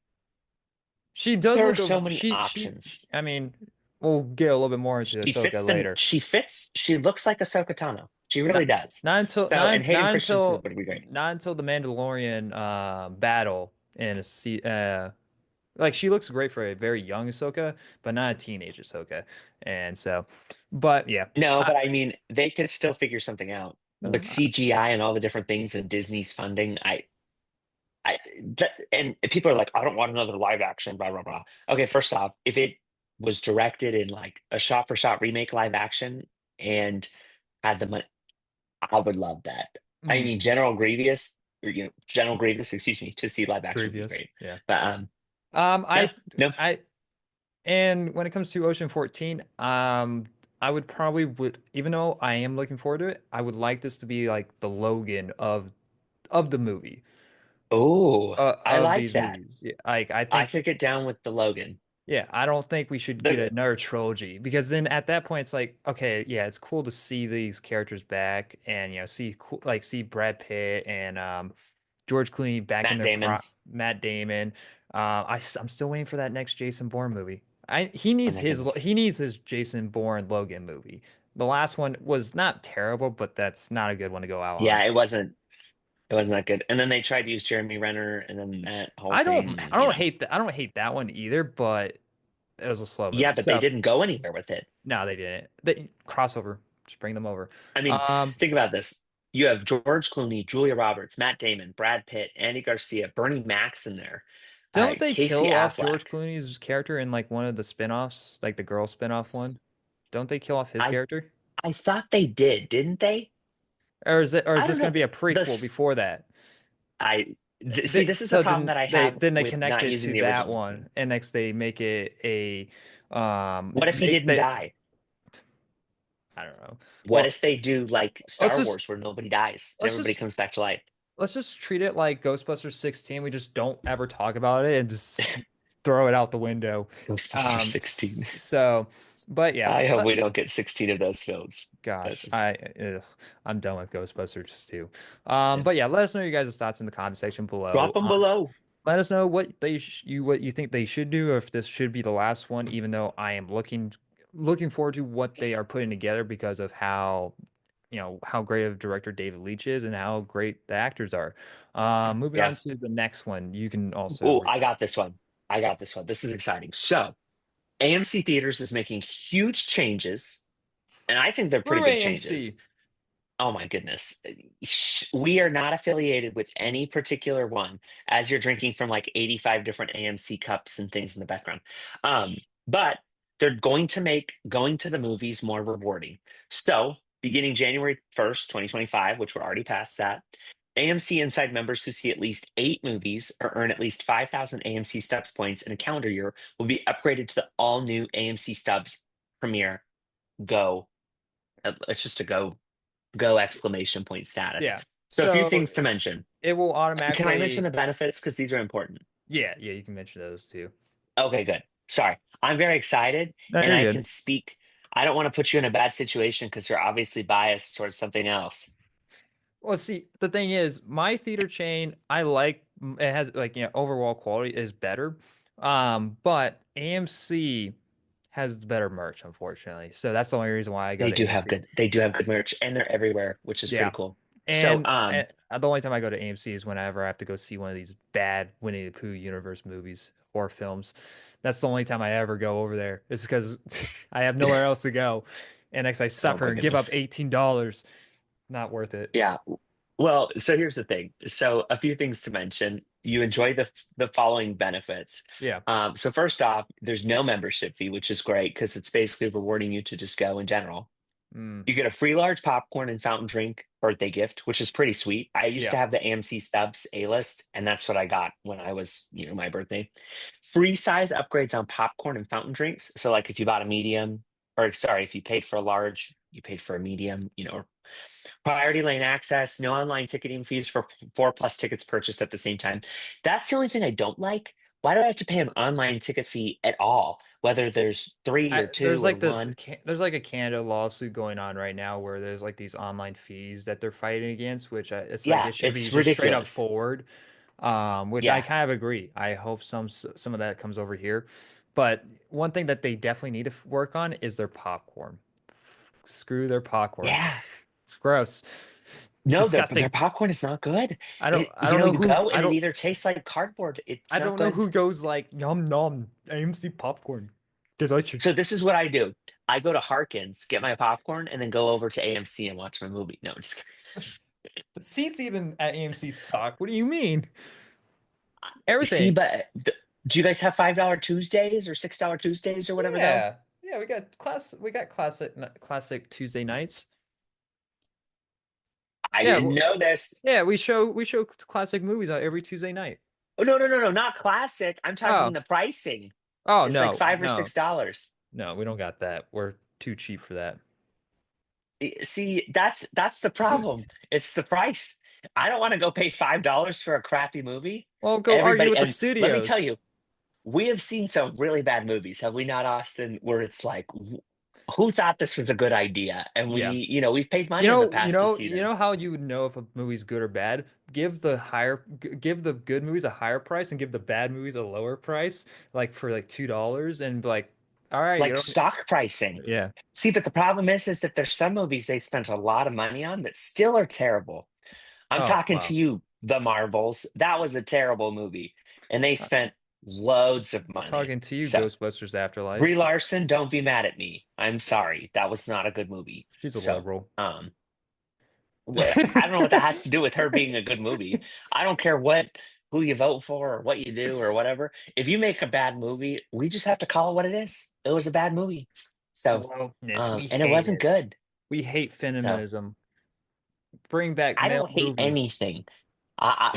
she does there are look. so many She. options. I mean, we'll get a little bit more into Ahsoka later. She looks like Ahsoka Tano. She really Not does. not until So, and Hayden Christensen until would be great. the Mandalorian battle in like she looks great for a very young Ahsoka, but not a teenage Ahsoka. And so, but yeah, No, but I mean, they could still figure something out with I, CGI and all the different things and Disney's funding. And people are like, I don't want another live action, blah blah blah. Okay, first off, if it was directed in like a shot for shot remake live action and had the money, I would love that. I mm, mean, General Grievous, excuse me, to see live action would be previous, great. yeah. But Um, no, I no. I and when it comes to Ocean 14, I would probably would even though I am looking forward to it, I would like this to be like the Logan of the movie. Oh, I Of like these that. movies. Yeah, like I I think could get down with the Logan. yeah, I don't think we should get The another trilogy because then at that point it's like, okay, yeah, it's cool to see these characters back and see Brad Pitt and George Clooney back in Matt their Damon, prime, Matt Damon. I'm still waiting for that next Jason Bourne movie. oh my goodness. He needs his Jason Bourne Logan movie. The last one was not terrible, but that's not a good one to go out on. Yeah, it wasn't that good. And then they tried to use Jeremy Renner and then that whole thing, I don't hate that. I don't hate that one either, but it was a slow Yeah, movie. but they So didn't go anywhere with it. no, they didn't. They crossover. Just bring them over. I mean, Um, think about this. You have George Clooney, Julia Roberts, Matt Damon, Brad Pitt, Andy Garcia, Bernie Mac's in there, don't they Casey kill off George Affleck. Clooney's character in like one of the spin-offs, like the girl spin-off one? Don't they kill off his I character? I thought they did, didn't they? Or is I don't this going know. to be a prequel This before that? See, this is the So problem that I have they with connect not it using to the that original. one, and next they make it a What if he didn't they die? I don't know. What Well, if they do like let's Star just Wars where nobody dies and let's everybody just comes back to life? treat it like Ghostbusters 16. We just don't ever talk about it and just throw it out the window. Ghostbusters 16. So, but yeah, I hope we don't get 16 of those films. That gosh, just I'm done with Ghostbusters too. yeah. But yeah, let us know your guys' thoughts in the comment section Drop below. them below. Let us know what what you think they should do, or if this should be the last one. Even though I am looking forward to what they are putting together because of how how great of director David Leitch is and how great the actors are. Moving Yeah. on to the next one, you can also Oh, read. I got this one. I got this one. This is exciting. So, AMC Theaters is making huge changes, and I think they're pretty Through big changes. AMC. Oh my goodness. We are not affiliated with any particular one, as you're drinking from like 85 different AMC cups and things in the background. But they're going to make going to the movies more rewarding. So, beginning January 1st, 2025, which we're already past that, AMC Inside members who see at least 8 movies or earn at least 5,000 AMC Stubs points in a calendar year will be upgraded to the all new AMC Stubs Premier Go. It's just a go exclamation point status. Yeah. So a few So things to mention. it will Can I mention automatically. the benefits because these are important? Yeah, you can mention those too. Okay, good. Sorry. I'm very excited No, and you're I good. can speak. I don't want to put you in a bad situation because you're obviously biased towards something else. Well, see, the thing is, my theater chain, I like it has like overall quality is better. But AMC has better merch, unfortunately. So that's the only reason why I go to AMC. They do have good merch and they're everywhere, which is pretty Yeah. cool. So And the only time I go to AMC is whenever I have to go see one of these bad Winnie the Pooh universe movies or films. That's the only time I ever go over there. It's because I have nowhere else to go. And next I oh suffer my and give up goodness. $18. Not worth it. Yeah. Well, so here's the thing. So a few things to mention. You enjoy the following benefits. Yeah. So first off, there's no membership fee, which is great because it's basically rewarding you to just go in general. Mm. You get a free large popcorn and fountain drink birthday gift, which is pretty sweet. I used to Yeah. have the AMC Stubs A-list, and that's what I got when I was, my birthday. Free size upgrades on popcorn and fountain drinks. So, like if you bought a medium, or sorry, if you paid for a large, you paid for a medium, priority lane access, no online ticketing fees for 4+ tickets purchased at the same time. That's the only thing I don't like. Why do I have to pay an online ticket fee at all, whether there's three or There's two or like this, one? there's like a Canada lawsuit going on right now where there's like these online fees that they're fighting against, which it's like Yeah, it should be it's just straight up ridiculous. forward. Which I Yeah. kind of agree. I hope some of that comes over here. But one thing that they definitely need to work on is their popcorn. Screw their popcorn. Yeah. It's gross. No, their Disgusting. popcorn is not good. I don't know You who go and it either tastes like cardboard. It's I not don't know good. who goes like nom nom AMC popcorn. Delicious. So this is what I do. I go to Harkins, get my popcorn, and then go over to AMC and watch my movie. No, I'm just The seats even at AMC suck. What do you mean? kidding. See, Everything. but do you guys have $5 Tuesdays or $6 Tuesdays or whatever though? Yeah. Yeah, we got classic Tuesday nights. I Yeah, didn't know this. yeah, we show classic movies on every Tuesday night. Oh, no, no, no, no, not classic. I'm talking Oh, the pricing. oh It's like no, five or no, $6. no, we don't got that. We're too cheap for that. See, that's the problem. It's the price. I don't want to go pay $5 for a crappy movie. Well, go argue Everybody, with the and let me tell studios. you, we have seen some really bad movies, have we not, Austin? Where it's like, who thought this was a good idea? And Yeah. we've paid money in the past to see You them. know how you would know if a movie's good or bad? Give the good movies a higher price and give the bad movies a lower price, like for like $2 and be like, all right, you Like don't, stock pricing. yeah. See, but the problem is that there's some movies they spent a lot of money on that still are terrible. I'm Oh, talking to wow. you, The Marvels. That was a terrible movie, and they Uh, spent loads of money. Talking to you, So, Ghostbusters Brie Afterlife. Larson, don't be mad at me. I'm sorry. That was not a good movie. She's a So, liberal. I don't know what that has to do with her being a good movie. I don't care who you vote for or what you do or whatever. If you make a bad movie, we just have to call it what it is. It was a bad movie. So, Wokeness, we and it hate wasn't it. good. We hate So, feminism. Bring back I male don't hate movies. anything.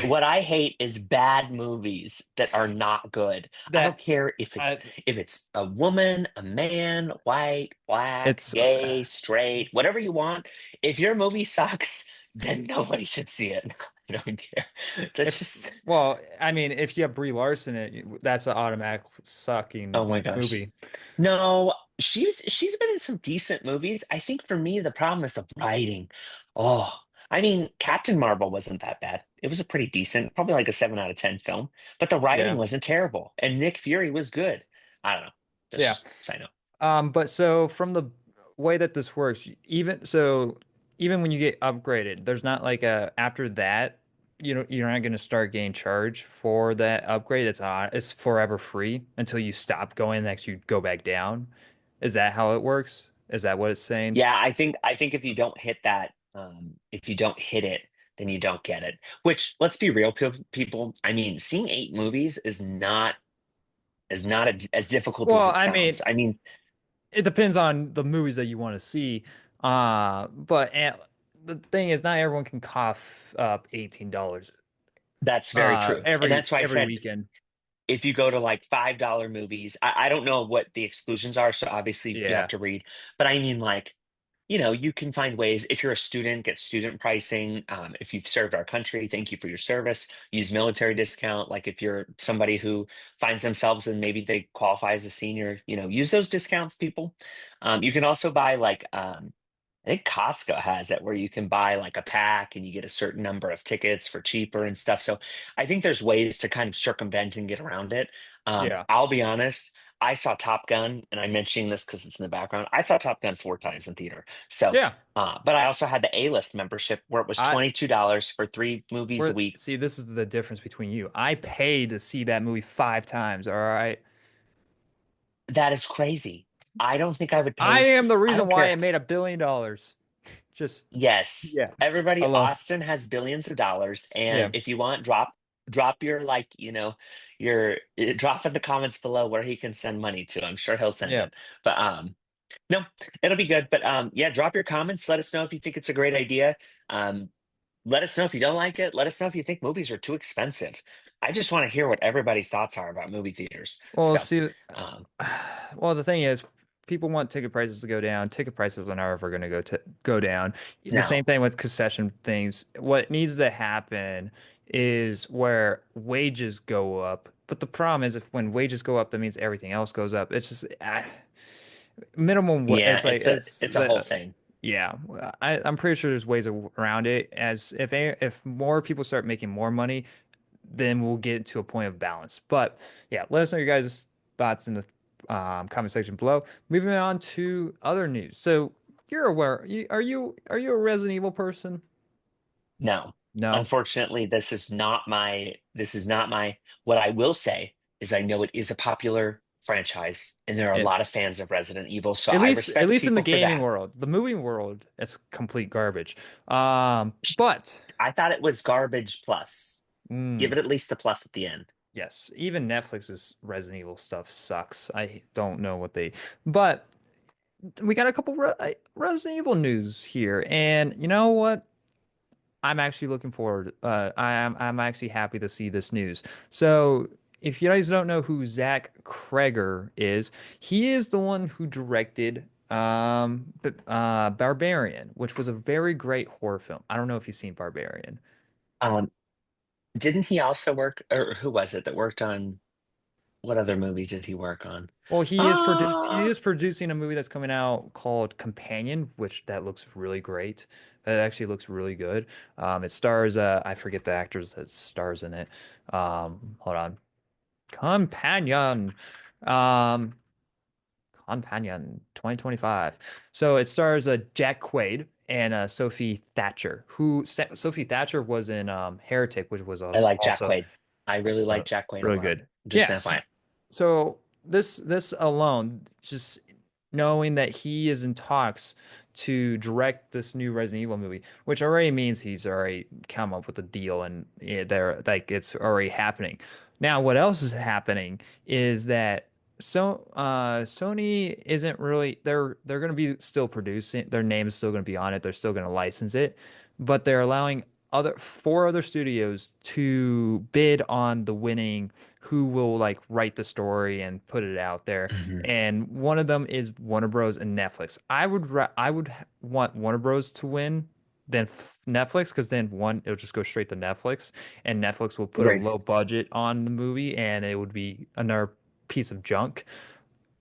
What I hate is bad movies that are not good. I don't That care if uh, it's a woman, a man, white, black, it's gay, straight, whatever you want. If your movie sucks, then nobody should see it. I don't care. That's if just, well, I mean, if you have Brie Larson in it, that's an automatic sucking oh my gosh. movie. No, she's been in some decent movies. I think for me the problem is the writing. Oh, I mean, Captain Marvel wasn't that bad. It was a pretty decent, probably like a 7 out of 10 film, but the writing Yeah. wasn't terrible, and Nick Fury was good. I don't know. That's Yeah. just I know. But so from the way that this works, even when you get upgraded, there's not like a after that, you're not going to start getting charged for that upgrade. It's forever free until you stop going, next you go back down. Is that how it works? Is that what it's saying? Yeah, I think if you don't hit that, if you don't hit it, then you don't get it. Which, let's be real, people. I mean, seeing 8 movies is not as difficult as Well, it I sounds. mean, I mean, it depends on the movies that you want to see. The thing is, not everyone can cough up $18 that's very true, and that's why I every said weekend. if you go to like $5 movies, I don't know what the exclusions are, so obviously you have Yeah. to read. But I mean, like, you can find ways. If you're a student, get student pricing. If you've served our country, thank you for your service. Use military discount. Like if you're somebody who finds themselves and maybe they qualify as a senior, use those discounts, people. You can also buy like I think Costco has it where you can buy like a pack and you get a certain number of tickets for cheaper and stuff. So I think there's ways to kind of circumvent and get around it. Yeah. I'll be honest, I saw Top Gun, and I'm mentioning this because it's in the background. I saw Top Gun 4 times in theater. So, Yeah. but I also had the A-list membership where it was I $22 for 3 movies a we're week. See, this is the difference between you. I paid to see that movie 5 times, all right? That is crazy. I don't think I would I pay. am the I reason don't why care. it made $1 billion. Just Yes, yeah. everybody, Alone. Austin has billions of dollars, Yeah. and if you want, drop your like, drop in the comments below where he can send money to. I'm sure he'll send Yeah. it. But No, it'll be good. But yeah, drop your comments. Let us know if you think it's a great idea. Um, let us know if you don't like it. Let us know if you think movies are too expensive. I just want to hear what everybody's thoughts are about movie theaters. Well, So, see, um, well, the thing is, people want ticket prices to go down. Ticket prices are never going to go down. The no, same thing with concession things. What needs to happen is where wages go up. But the problem is, if when wages go up, that means everything else goes up. It's just yeah, it's like it's it's a whole thing. yeah. I'm pretty sure there's ways around it. As if more people start making more money, then we'll get to a point of balance. But yeah, let us know your guys' thoughts in the comment section below. Moving on to other news. So you're aware? Are you a Resident Evil person? No, No. unfortunately, this is not my. This is not my. What I will say is, I know it is a popular franchise, and there are a It, lot of fans of Resident Evil, so at I least at respect least in the people for gaming that. world, the movie world, it's complete garbage. But I thought it was garbage plus. Give mm, it at least a plus at the end. yes, even Netflix's Resident Evil stuff sucks. I don't know what they, but we got a couple Resident Evil news here, and you know what? I'm actually looking forward. I'm actually happy to see this news. So, if you guys don't know who Zach Cregger is, he is the one who directed Barbarian, which was a very great horror film. I don't know if you've seen Barbarian. Um, didn't he also work, or who was it that worked on what other movie did he work on? Well, he Ah, is producing a movie that's coming out called Companion, which that looks really great. That actually looks really good. It stars I forget the actors that stars in it. Hold on. Companion. Um, Companion 2025. So it stars Jack Quaid and Sophie Thatcher, Sophie Thatcher was in Heretic, which was I like Jack also Quaid. I really like Jack Quaid a really lot. good. Just an Yes. FYI. So this alone, just knowing that he is in talks to direct this new Resident Evil movie, which already means he's already come up with a deal and they're like it's already happening. Now, what else is happening is that Sony isn't really they're going to be still producing, their name is still going to be on it, they're still going to license it, but they're allowing other four other studios to bid on the winning who will like write the story and put it out there. Mhm. And one of them is Warner Bros. And Netflix. I would want Warner Bros. To win than Netflix because then one it'll just go straight to Netflix and Netflix will put a Agreed. low budget on the movie and it would be another piece of junk.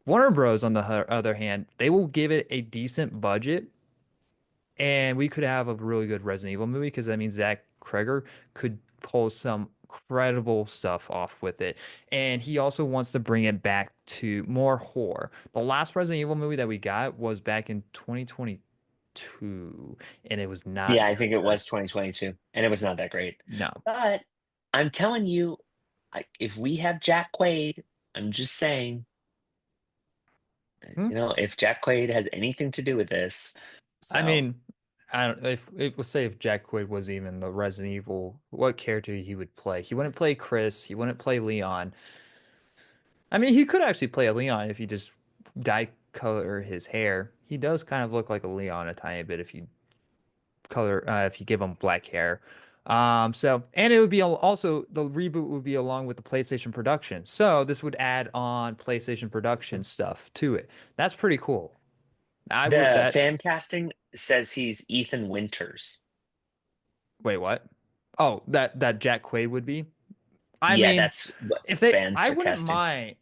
Warner Bros. On the other hand, they will give it a decent budget and we could have a really good Resident Evil movie because that means Zach Cregger could pull some credible stuff off with it. And he also wants to bring it back to more horror. The last Resident Evil movie that we got was back in 2022, and it was not Yeah, I think very it good. was 2022, and it was not that great. No. But I'm telling you, like, if we have Jack Quaid, I'm just saying, Hmm? if Jack Quaid has anything to do with this, I so mean, I don't if it was say if Jack Quaid was even the Resident Evil, what character he would play. He wouldn't play Chris, he wouldn't play Leon. I mean, he could actually play a Leon if you just dye color his hair. He does kind of look like a Leon a tiny bit if you give him black hair. And it would be also the reboot would be along with the PlayStation production. So this would add on PlayStation production stuff to it. That's pretty cool. I would the that fan casting says he's Ethan Winters. Wait, what? Oh, that Jack Quaid would be. I Yeah, mean, that's what if they, fans I are wouldn't casting. mind,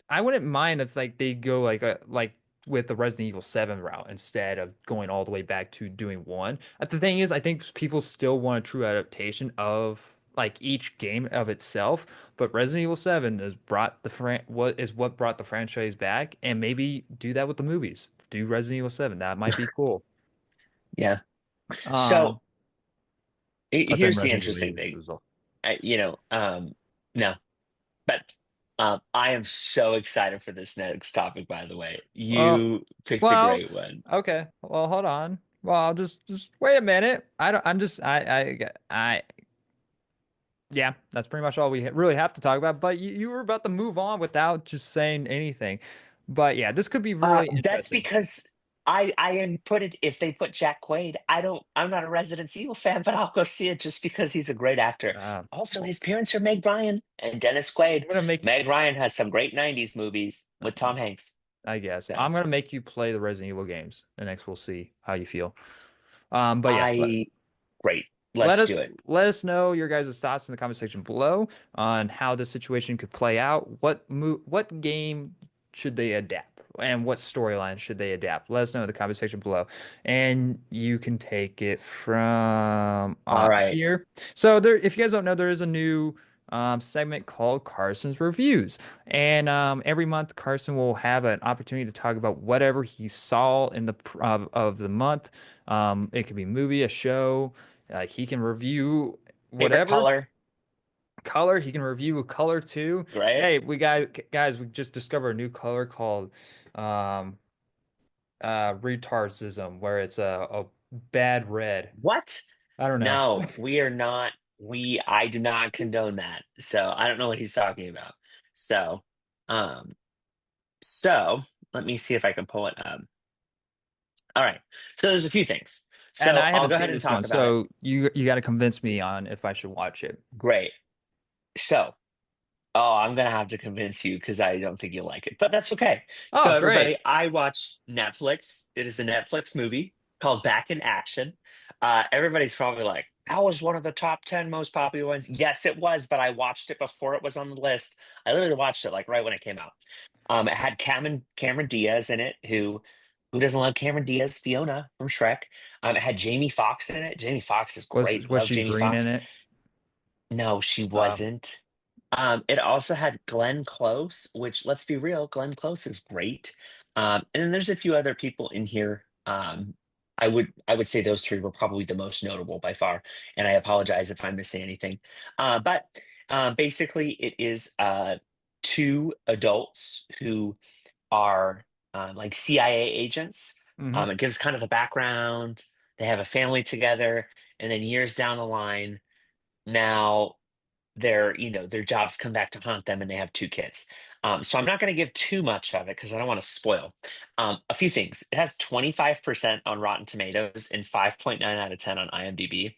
I wouldn't mind if like they go like with the Resident Evil 7 route instead of going all the way back to doing one. The thing is, I think people still want a true adaptation of like each game of itself, but Resident Evil 7 has brought what brought the franchise back, and maybe do that with the movies. Do Resident Evil 7. That might be cool. Yeah. Um, So but then here's the Resident Evil 8 interesting is thing. as well. No, but I am so excited for this next topic, by the way. Well, You picked a well, great one. okay. Well, hold on. Well, I'll just wait a minute. I don't. I'm just. Yeah. That's pretty much all we really have to talk about. But you were about to move on without just saying anything. But yeah, this could be really That's interesting. because I input it if they put Jack Quaid. I'm not a Resident Evil fan, but I'll go see it just because he's a great actor. Also, his parents are Meg Ryan and Dennis Quaid. I'm gonna make Meg Ryan has some great '90s movies with Tom Hanks. I guess So I'm gonna make you play the Resident Evil games, and next we'll see how you feel. But yeah, I great. let Let's do us it. let us know your guys' thoughts in the comment section below on how this situation could play out. What game should they adapt, and what storyline should they adapt? Let us know in the comment section below, and you can take it from All right. here. So there, if you guys don't know, there is a new segment called Carson's Reviews, and every month Carson will have an opportunity to talk about whatever he saw in the of the month. It could be a movie, a show. He can review Favorite whatever color, color. He can review a color too. right? Hey, we got guys. We just discovered a new color called um retardism, where it's a bad red. What? I don't know. No, we are not. I do not condone that. So I don't know what he's talking about. So, um, so let me see if I can pull it up. All right. So there's a few things. And So I I'll haven't go seen ahead and this one, talk about it. so you got to convince me on if I should watch it. Great. So, oh, I'm gonna have to convince you because I don't think you'll like it, but that's okay. Oh, So great. everybody, I watched Netflix. It is a Netflix movie called Back in Action. Everybody's probably like, that was one of the top 10 most popular ones. Yes, it was, but I watched it before it was on the list. I literally watched it like right when it came out. It had Cameron Diaz in it, who doesn't love Cameron Diaz, Fiona from Shrek. It had Jamie Foxx in it. Jamie Foxx is great. Was Love she Jamie green in Foxx. it? No, she Uh, wasn't. It also had Glenn Close, which let's be real, Glenn Close is great. And then there's a few other people in here. I would say those three were probably the most notable by far. And I apologize if I'm missing anything. But basically, it is two adults who are like CIA agents. hmm. It gives kind of a background. They have a family together, and then years down the line, now their jobs come back to haunt them and they have two kids. So I'm not going to give too much of it because I don't want to spoil. A few things. It has 25% on Rotten Tomatoes and 5.9 out of 10 on IMDb.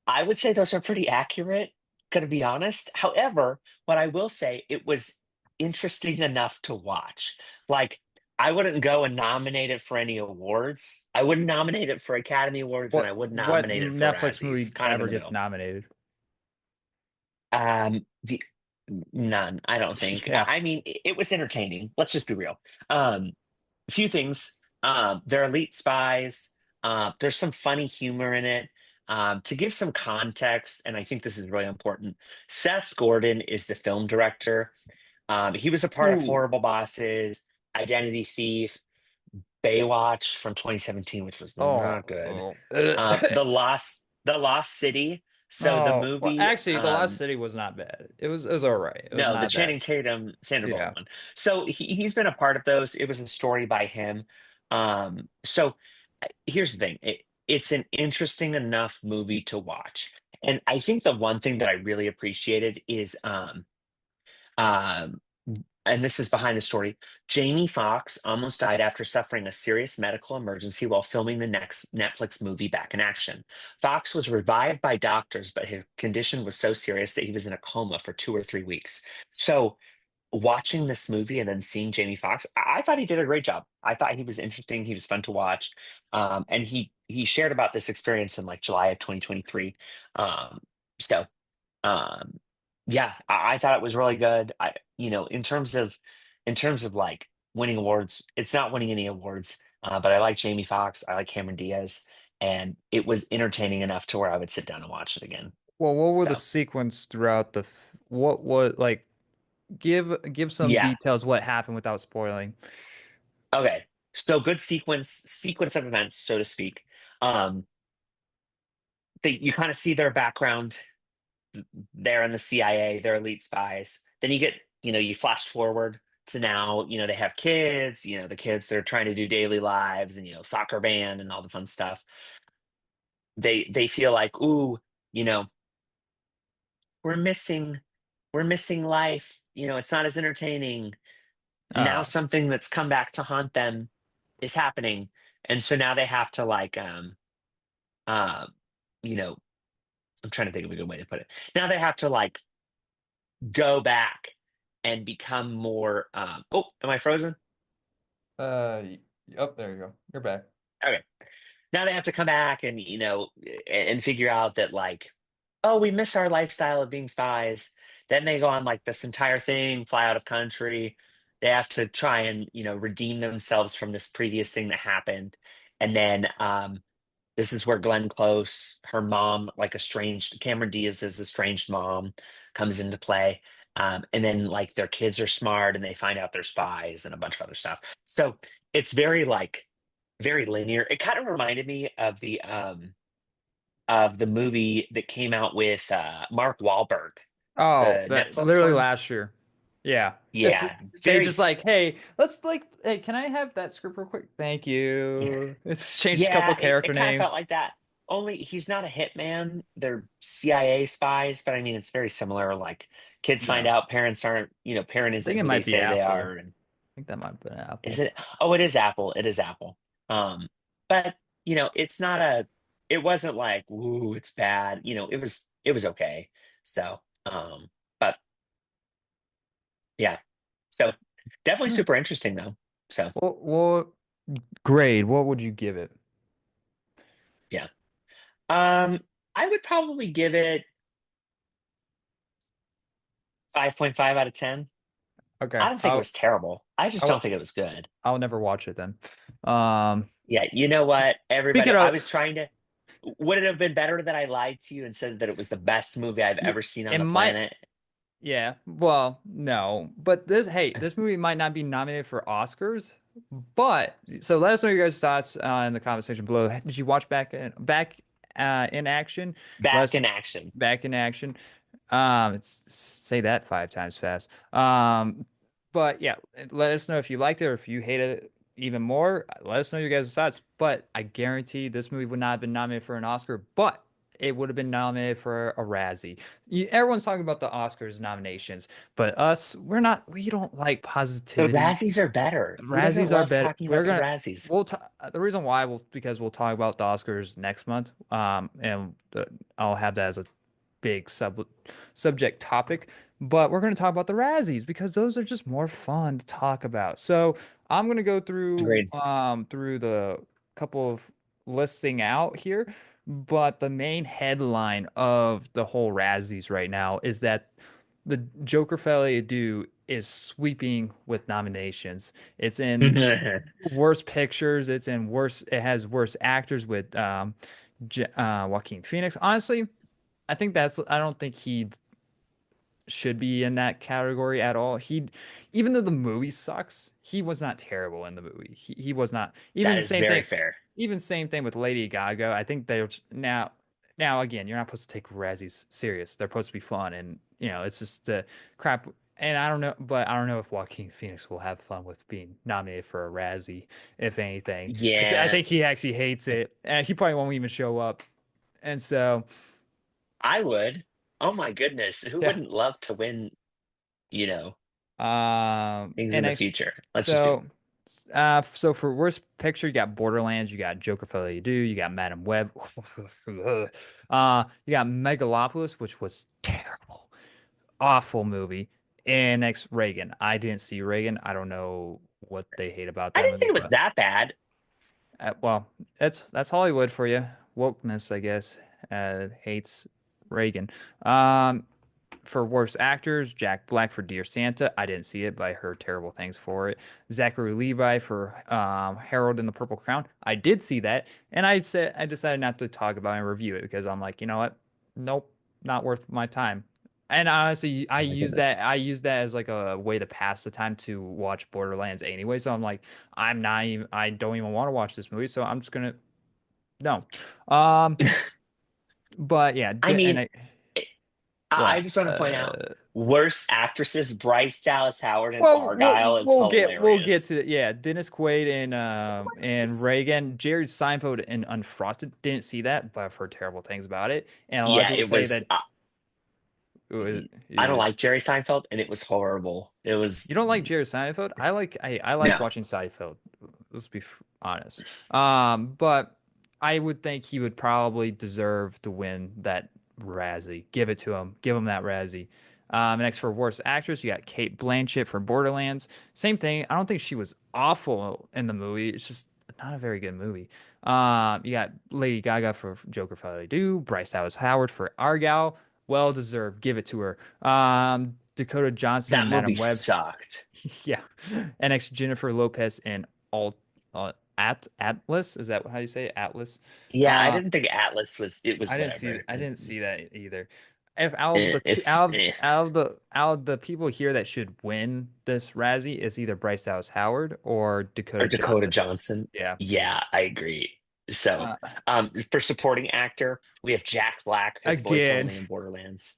I would say those are pretty accurate, gonna be honest. However, what I will say, it was interesting enough to watch. Like, I wouldn't go and nominate it for any awards. I wouldn't nominate it for Academy Awards, and I would What nominate it for Netflix Razzies, movie kind of in ever the gets middle. nominated? The None, I don't think. Yeah. I mean, it was entertaining. Let's just be real. A few things. They're elite spies. There's some funny humor in it. To give some context, and I think this is really important, Seth Gordon is the film director. He was a part of Ooh. Horrible Bosses, Identity Thief, Baywatch from 2017, which was Oh. not good. Oh. The Lost City. So the Oh. Well, movie, actually, The Lost City was not bad. It was all right. It was no, the not bad. Channing Tatum, Sandra Bullock Yeah. one. So he's been a part of those. It was a story by him. So here's the thing. It's an interesting enough movie to watch. And I think the one thing that I really appreciated is um and this is behind the story. Jamie Foxx almost died after suffering a serious medical emergency while filming the next Netflix movie Back in Action. Foxx was revived by doctors, but his condition was so serious that he was in a coma for 2 or 3 weeks. So watching this movie and then seeing Jamie Foxx, I thought he did a great job. I thought he was interesting. He was fun to watch, and he shared about this experience in like July of 2023. Um, so um, yeah, I thought it was really good. In terms of like winning awards, it's not winning any awards. But I like Jamie Foxx. I like Cameron Diaz, and it was entertaining enough to where I would sit down and watch it again. Well, what were the So sequence throughout what was like give some yeah, details what happened without spoiling. okay. So good sequence of events, so to speak. Um, you kind of see their background. They're in the CIA, they're elite spies. Then you flash forward to now, they have kids, the kids they're trying to do daily lives and soccer band and all the fun stuff. They feel like, ooh, you know, we're missing we're missing life. It's not as entertaining. Now Oh, something that's come back to haunt them is happening, and so now they have to um, you know, I'm trying to think of a good way to put it. Now they have to like go back and become more. Oh, am I frozen? oh, there you go. You're back. Okay. Now they have to come back and and figure out that like, oh, we miss our lifestyle of being spies. Then they go on like this entire thing, fly out of country. They have to try and redeem themselves from this previous thing that happened. And then this is where Glenn Close, her mom, like estranged Cameron Diaz's estranged mom, comes into play. And then like their kids are smart and they find out they're spies and a bunch of other stuff. So it's very like very linear. It kind of reminded me of the movie that came out with Mark Wahlberg, Oh, the that Netflix literally one. last year. Yeah. It's Yeah, they very just like, hey, let's like, hey, can I have that script real quick? Thank you. It's changed a couple yeah, it character kind of felt names. like that. Only he's not a hitman. They're CIA spies, but I mean it's very similar. Like kids find Yeah. out parents aren't, parent I think isn't it who they might be say they Apple. are. And I think that might be is Apple. it? Oh, it is Apple. It is Apple. Um, but it's not a. It wasn't like, ooh, it's bad. It was okay. So, but yeah. So definitely Yeah. super interesting though. So What grade? What would you give it? yeah. Um, I would probably give it 5.5 out of 10. Okay. I don't think it was terrible. I just don't I'll think it was good. I'll never watch it then. Um, Yeah, you know what? Everybody, speaking I of, was trying to. Would it have been better that I lied to you and said that it was the best movie I've ever seen on it the might. planet? Yeah, well, no, but this movie might not be nominated for Oscars, but so let us know your guys' thoughts in the comment section below. Did you watch in action? Let Back us in action. back in action. Say that 5 times fast. But yeah, let us know if you liked it or if you hated it even more. Let us know your guys' thoughts. But I guarantee this movie would not have been nominated for an Oscar, but it would have been nominated for a Razzie. Everyone's talking about the Oscars nominations, but us, we're not. We don't like The positivity. Razzies are better. The Who doesn't Razzies are love better. talking We're about the gonna. Razzies? We'll talk. The reason why because we'll talk about the Oscars next month. And I'll have that as a big subject topic, but we're going to talk about the Razzies because those are just more fun to talk about. So I'm going to go Agreed. through the couple of listing out here, but the main headline of the whole Razzies right now is that the Joker Felle Do is sweeping with nominations. It's in worst pictures. It's in worse. It has worse actors with Joaquin Phoenix. Honestly, I think that's. I don't think he should be in that category at all. Even though the movie sucks, he was not terrible in the movie. He was not. Even That the is same very thing. fair. Even same thing with Lady Gaga. I think they're now. Now again, you're not supposed to take Razzies serious. They're supposed to be fun, and it's just crap. And I don't know, but I don't know if Joaquin Phoenix will have fun with being nominated for a Razzie, if anything. I Yeah, think he actually hates it, and he probably won't even show up. And so, I would. Oh my goodness. Who yeah. wouldn't love to win, you know, things in And the next, future? Let's just do it. so, so for worst picture, you got Borderlands, you got Joker Fellow Do, you got Madam Web, you got Megalopolis, which was terrible, awful movie. And next, Reagan. I didn't see Reagan. I don't know what they hate about I that didn't think movie, it was but that bad. well, that's Hollywood for you. Wokeness, I guess, hates Reagan. Um, for worst actors, Jack Black for Dear Santa. I didn't see it, but I heard terrible things for it. Zachary Levi for Harold and the Purple Crown. I did see that, and I decided not to talk about it and review it because I'm like, you know what? Nope, not worth my time. And honestly, Oh my goodness. I use that as like a way to pass the time to watch Borderlands anyway. So I'm like, I don't even want to watch this movie, so I'm just gonna no. Um, but yeah, I and mean, I I what? just want to point out worst actresses, Bryce Dallas Howard and Well, Argyle is we'll get hilarious. to it. Yeah, Dennis Quaid and Yes. Reagan, Jerry Seinfeld and Unfrosted. Didn't see that, but I've heard terrible things about it. And a lot of Yeah, people it say was that I don't You like Jerry Seinfeld, and it was horrible. It was don't like Jerry Seinfeld? I like no. watching Seinfeld. Let's be honest. But I would think he would probably deserve to win that Razzie. Give it to him. Give him that Razzie. Next for worst actress, you got Kate Blanchett for Borderlands. Same thing. I don't think she was awful in the movie. It's just not a very good movie. You got Lady Gaga for Joker Folie Do, Bryce Dallas Howard for Argyle. Well deserved. Give it to her. Dakota Johnson That and movie Madam Web. sucked. Yeah. NX Jennifer Lopez and Alt Atlas. Is that how you say it? Atlas? Yeah, I Uh didn't think Atlas was. It was whatever. I didn't see that either. If out of Eh, the two, it's eh. out of the people here that should win this Razzie is either Bryce Dallas Howard or Or Dakota Dakota Johnson. Johnson. Yeah. Yeah, I agree. So, Uh, for supporting actor, we have Jack Black, his voice again, only in Borderlands.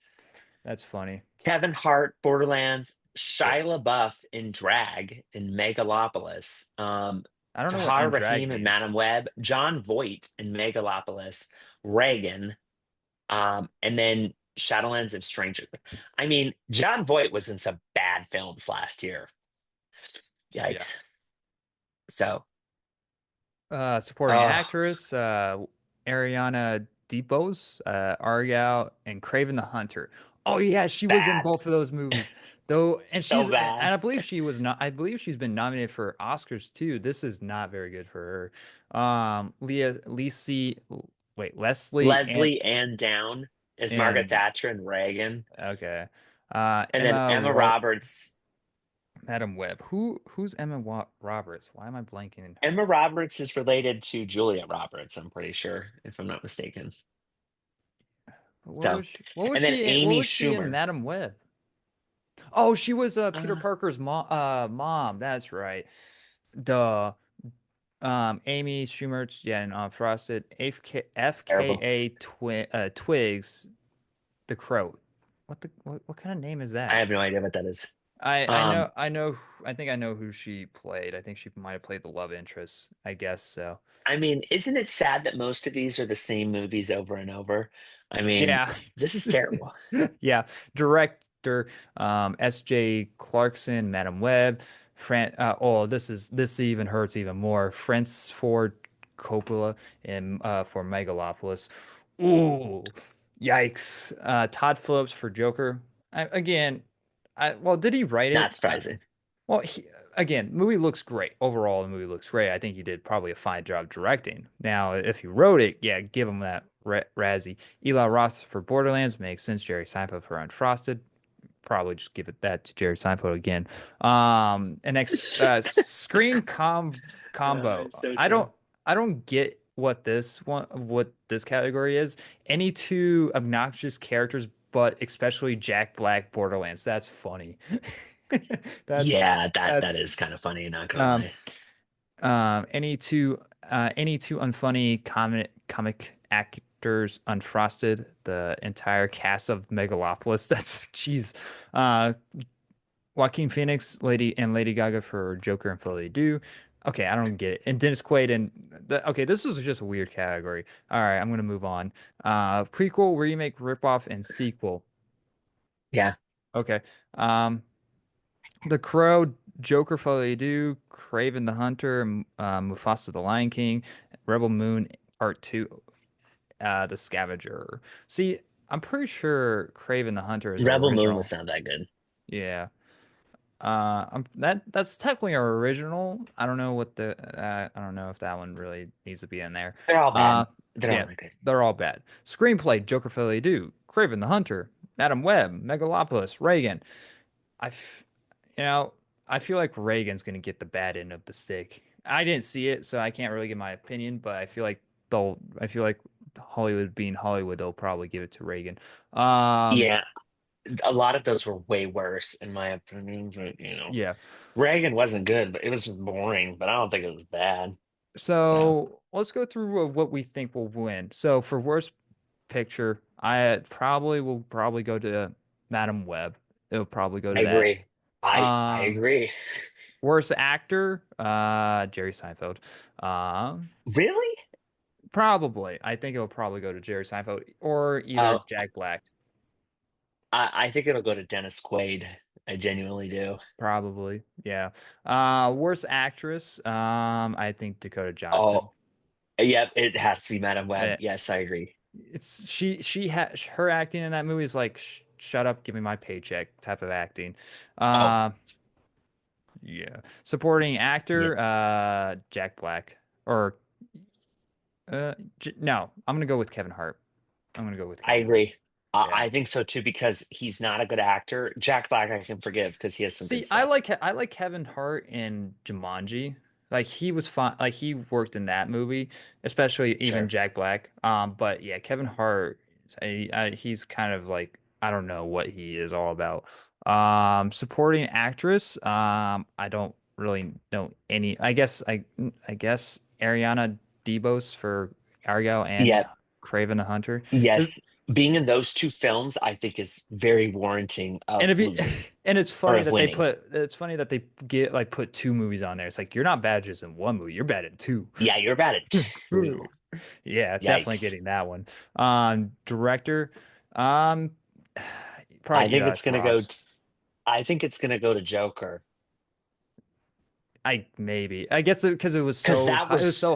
that's funny. Kevin Hart, Borderlands. Yeah. Shia LaBeouf in Drag in Megalopolis. I don't know what Tahar in drag Rahim in means. Madam Web. John Voight in Megalopolis. Reagan. And then Shadowlands and Stranger. I mean, John Voight was in some bad films last year. Yeah. Yikes. So, Supporting uh, actress, Ariana DeBose, Argyle, and Craven the Hunter. Oh yeah, she was in bad. both of those movies, though, and So bad. I believe she was not. I believe she's been nominated for Oscars too. This is not very good for her. Leslie and Leslie Ann Down is Margaret and Thatcher and Reagan. okay, And then Emma Roberts. Madam Web. Who's Roberts? Why am I blanking? Emma Roberts is related to Julia Roberts, I'm pretty sure, if I'm not mistaken. So, and then What Amy was she in Schumer. Madam Web? Oh, she was Peter Uh, Parker's mom. That's right. Duh. Amy Schumer, yeah, and Frosted, terrible. Twigs, the Crow. What kind of name is I that? have no idea what that is. I know Um, I think I know who she played. I think she might have played the love interest. I guess so. I mean, isn't it sad that most of these are the same movies over and over? I mean, Yeah. this is terrible. Yeah. Director S.J. Clarkson, Madam Web, this even hurts even more. Francis Ford Coppola and for Megalopolis. Ooh, yikes. Todd Phillips for Joker. Again, did he write Not it? surprising. Well, again, movie looks great. Overall, the movie looks great. I think he did probably a fine job directing. Now, if he wrote it, yeah, give him that Razzie. Eli Roth for Borderlands makes sense. Jerry Seinfeld for Unfrosted. Probably just give it that to Jerry Seinfeld again. And next, combo. So true. I don't get what this category is. Any two obnoxious characters, but especially Jack Black Borderlands. That's funny. That's Yeah, that that's is kind of funny, not gonna um lie. any two unfunny comic actors unfrosted the entire cast of Megalopolis. That's jeez. Uh Joaquin Phoenix, Lady Gaga for Joker and Folie Do. Okay, I don't get it. And Dennis Quaid and okay, this is just a weird category. All right, I'm gonna move on. Prequel, remake, ripoff, and sequel. Yeah. Okay. Um The Crow, Joker Folie Do, Craven the Hunter, Mufasa the Lion King, Rebel Moon Part 2, The Scavenger. See, I'm pretty sure Craven the Hunter is Rebel Moon was original. not that good. Yeah. That's technically our original. I don't know if that one really needs to be in there. They're all bad. Uh They're all yeah, not good. they're all bad. Screenplay, Joker Folie Do, Craven the Hunter, Madam Web, Megalopolis, Reagan. I, f- you know, I feel like Reagan's gonna get the bad end of the stick. I didn't see it, so I can't really give my opinion, but I feel like Hollywood being Hollywood, they'll probably give it to Reagan. Um, Yeah, a lot of those were way worse in my opinion, but yeah. Reagan wasn't good, but it was just boring, but I don't think it was bad. So, So let's go through what we think will win. So for worst picture, I probably will probably go to Madam Web. It'll probably go I to that. agree. I Um, agree. Worst actor, Jerry Seinfeld. Um, Really? Probably. I think it'll probably go to Jerry Seinfeld or either Uh, Jack Black. I think it'll go to Dennis Quaid. I genuinely do. Probably. Yeah. Worst actress. I think Dakota Johnson. Oh, yeah, it has to be Madam Web. Eh, Yes, I agree. It's she had her acting in that movie is like shut up, give me my paycheck type of acting. Oh, Uh, yeah. Supporting yeah, actor, Jack Black or no, I'm gonna go with Kevin Hart. I'm gonna go with I Kevin Hart. agree. Yeah. I think so too because he's not a good actor. Jack Black I can forgive because he has some good See, stuff. I like Kevin Hart in Jumanji. Like he was fine. Like he worked in that movie, especially even Sure. Jack Black. But yeah, Kevin Hart, he's kind of like I don't know what he is all about. Supporting actress. I don't really know any. I guess Ariana DeBose for Argo and Yeah, Craven the Hunter. yes. Being in those two films, I think is very warranting And of if you losing and it's or funny of that they winning. put it's funny that they get like put two movies on there. It's like you're not bad just in one movie, you're bad in two. Yeah, you're bad at two. Yeah, definitely Yikes. getting that one. Director, um, I probably think Eli it's gonna go Ross. t I think it's gonna go to Joker. I maybe I guess because Because it was so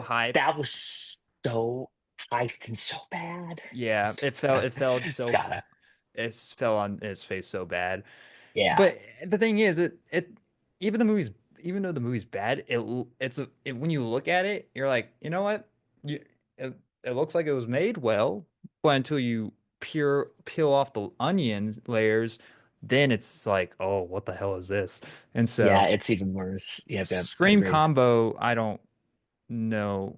hyped. that was so hyped and so bad. Yeah, it felt It's so gotta. it fell on his face so bad. Yeah. But the thing is, even the movie's even though the movie's bad, when you look at it, you're like, you know what? It, it looks like it was made well, but until you peel off the onion layers, then it's like, oh, what the hell is this? And Yeah, so, it's even worse. Yep, yep, I Scream agree. combo, I don't know.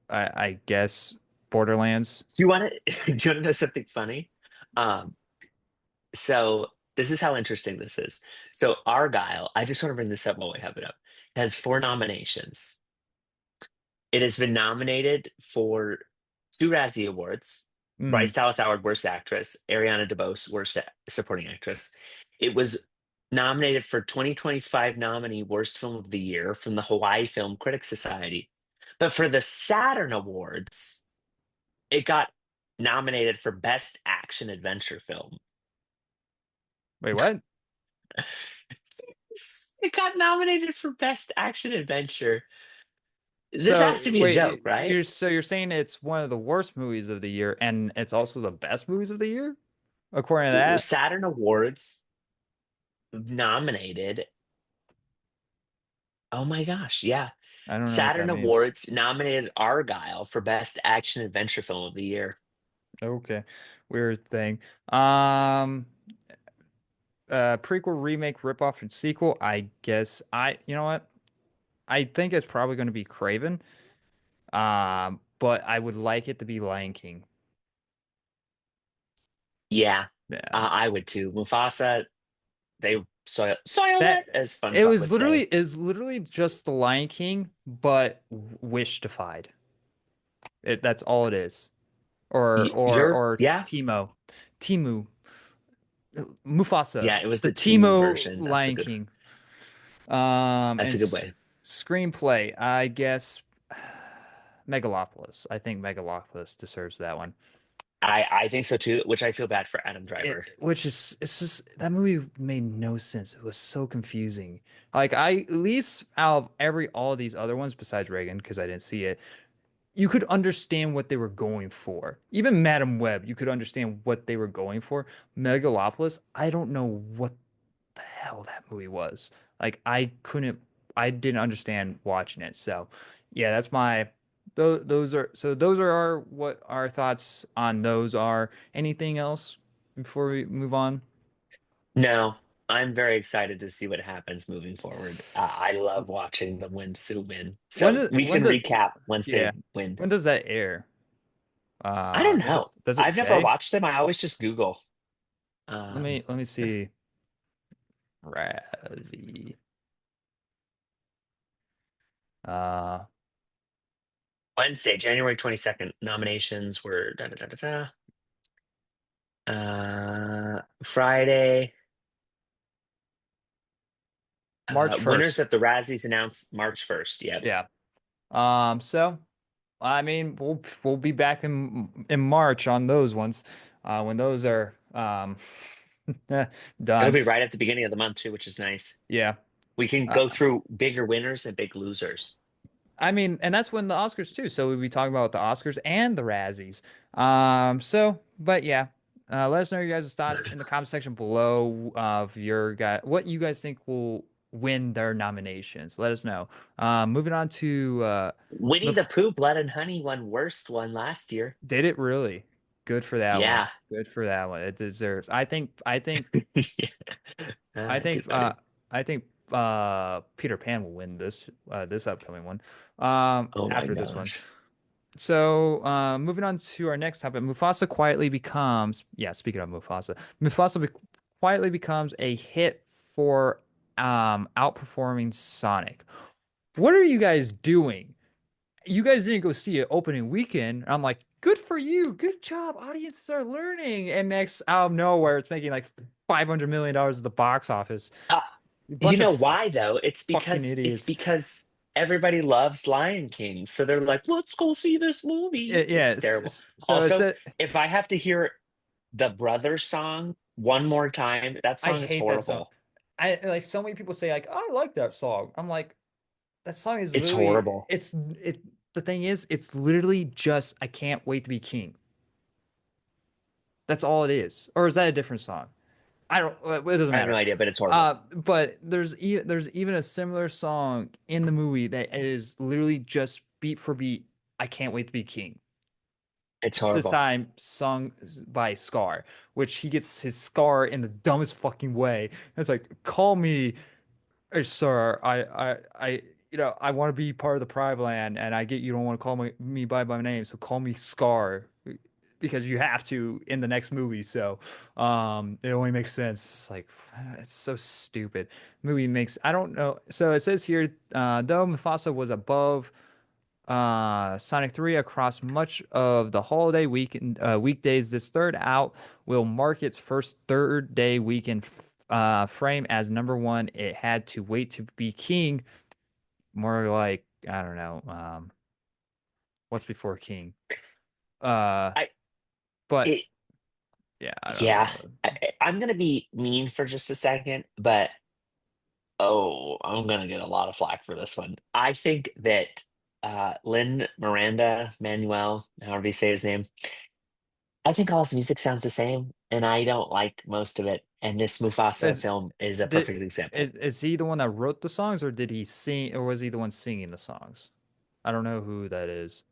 I guess Borderlands. Do you want to do you want to know something funny? Um, so this is how interesting this is. So Argyle, I just want to bring this up while we have it up, has four nominations. It has been nominated for two Razzie Awards, Bryce Mm. Dallas Howard, Worst Actress, Ariana DeBose, Supporting Actress. It was nominated for 2025 nominee Worst Film of the Year from the Hawaii Film Critics Society. But for the Saturn Awards, it got nominated for Best Action Adventure Film. Wait, what? It got nominated for Best Action Adventure. This has to So be a joke, wait, right? you're saying it's one of the worst movies of the year, and it's also the best movies of the year, according to that? Saturn Awards nominated. Oh my gosh, yeah. I don't know what Saturn that means. Awards nominated Argyle for Best Action Adventure Film of the Year. Okay, weird thing. Um, Prequel, remake, ripoff, and sequel. I guess you know what? I think it's probably going to be Craven. But I would like it to be Lion King. Yeah, Yeah. I would too. Mufasa, they soiled That it, as SpongeBob would say. it's literally just the Lion King, but wishified. That's all it is. Or Yeah, Timu, Mufasa, yeah. It was the the Timu Timo version. Lion King. And That's a good way. screenplay, I guess Megalopolis. I think Megalopolis deserves that one. I think so too. Which I feel bad for Adam Driver. Which is it's just that movie made no sense. It was so confusing. Like I at least out of all of these other ones besides Reagan, because I didn't see it, you could understand what they were going for. Even Madam Web, you could understand what they were going for. Megalopolis, I don't know what the hell that movie was. Like I didn't understand watching it. So yeah, that's my those are our what our thoughts on those are. Anything else before we move on? No, I'm very excited to see what happens moving forward. I love watching the Winsu win. So we When can does recap once yeah, they win. when does that air? I don't know. Does it I've never say? watched them. I always just Google. Let me see. Razzie. Uh Wednesday, January 22nd. Nominations were da da da da da. Friday. March Winners 1st. at the Razzies announced March 1st. Yep. Yeah. So I mean, we'll be back in March on those ones, when those are It'll Done. be right at the beginning of the month too, which is nice. Yeah. We can Uh, go through bigger winners and big losers. I mean, and that's when the Oscars too. So we'll be talking about the Oscars and the Razzies. But yeah, let us know your guys' thoughts in the comment section below of your guy, what you guys think will win their nominations. Let us know. Moving on to Winnie the Muf Pooh, Blood and Honey won worst one last year. did it really? Good for that one. Yeah. Good for that one. It deserves. I Too think funny. I think Peter Pan will win this upcoming one. Oh my After this one. gosh. So, moving on to our next topic, Mufasa quietly becomes, yeah, speaking of Mufasa, quietly becomes a hit for outperforming Sonic. What are you guys doing? You guys didn't go see it opening weekend. I'm like, good for you. Good job. Audiences are learning. And next, out of nowhere, it's making like $500 million dollars at the box office. Uh, A you bunch of know why though? fucking It's idiots. because everybody loves Lion King. So they're like, let's go see this movie. Yeah. It's terrible. So it Also, said, if I have to hear the Brothers song one more time, that I song is hate that song. horrible. I like so many people say like, I like that song. I'm like, that song is It's literally horrible. the thing is, it's literally just I can't wait to be king. That's all it is. Or is that a different song? I don't it doesn't I have no matter. idea, but it's horrible. But there's even a similar song in the movie that is literally just beat for beat, I can't wait to be king. It's This horrible. time sung by Scar, which he gets his Scar in the dumbest fucking way. It's like, call me, hey, sir, I want to be part of the Pride Land, and I get you don't want to call me by my name, so call me Scar because you have to in the next movie. So, it only makes sense. It's like it's so stupid. Movie makes I don't know. So it says here, though Mufasa was above Sonic 3 across much of the holiday weekdays. This third out will mark its first third day weekend frame as number one. It had to wait to be king. More like, I don't know, what's before king? Uh, I but it yeah, I don't yeah. know. I'm gonna be mean for just a second, but oh, I'm gonna get a lot of flack for this one. I think that Lynn Miranda Manuel, however you say his name, I think all his music sounds the same, and I don't like most of it. And this Mufasa Is film is a did perfect example. is he the one that wrote the songs, or did he sing, or was he the one singing the songs? I don't know who that is.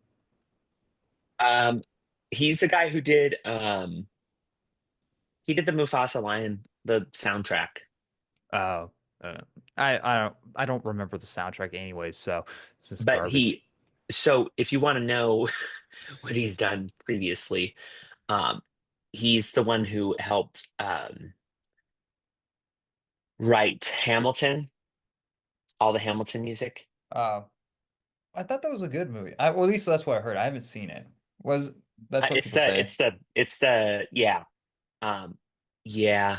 Um, he's the guy who did he did the Mufasa Lion, the soundtrack. Oh, uh, I don't remember the soundtrack anyway, so this is But garbage. he, so if you want to know what he's done previously, um, he's the one who helped write Hamilton, all the Hamilton music. Oh, I thought that was a good movie. Well, at least that's what I heard. I haven't seen it. Was That's what people say. Yeah, um, yeah.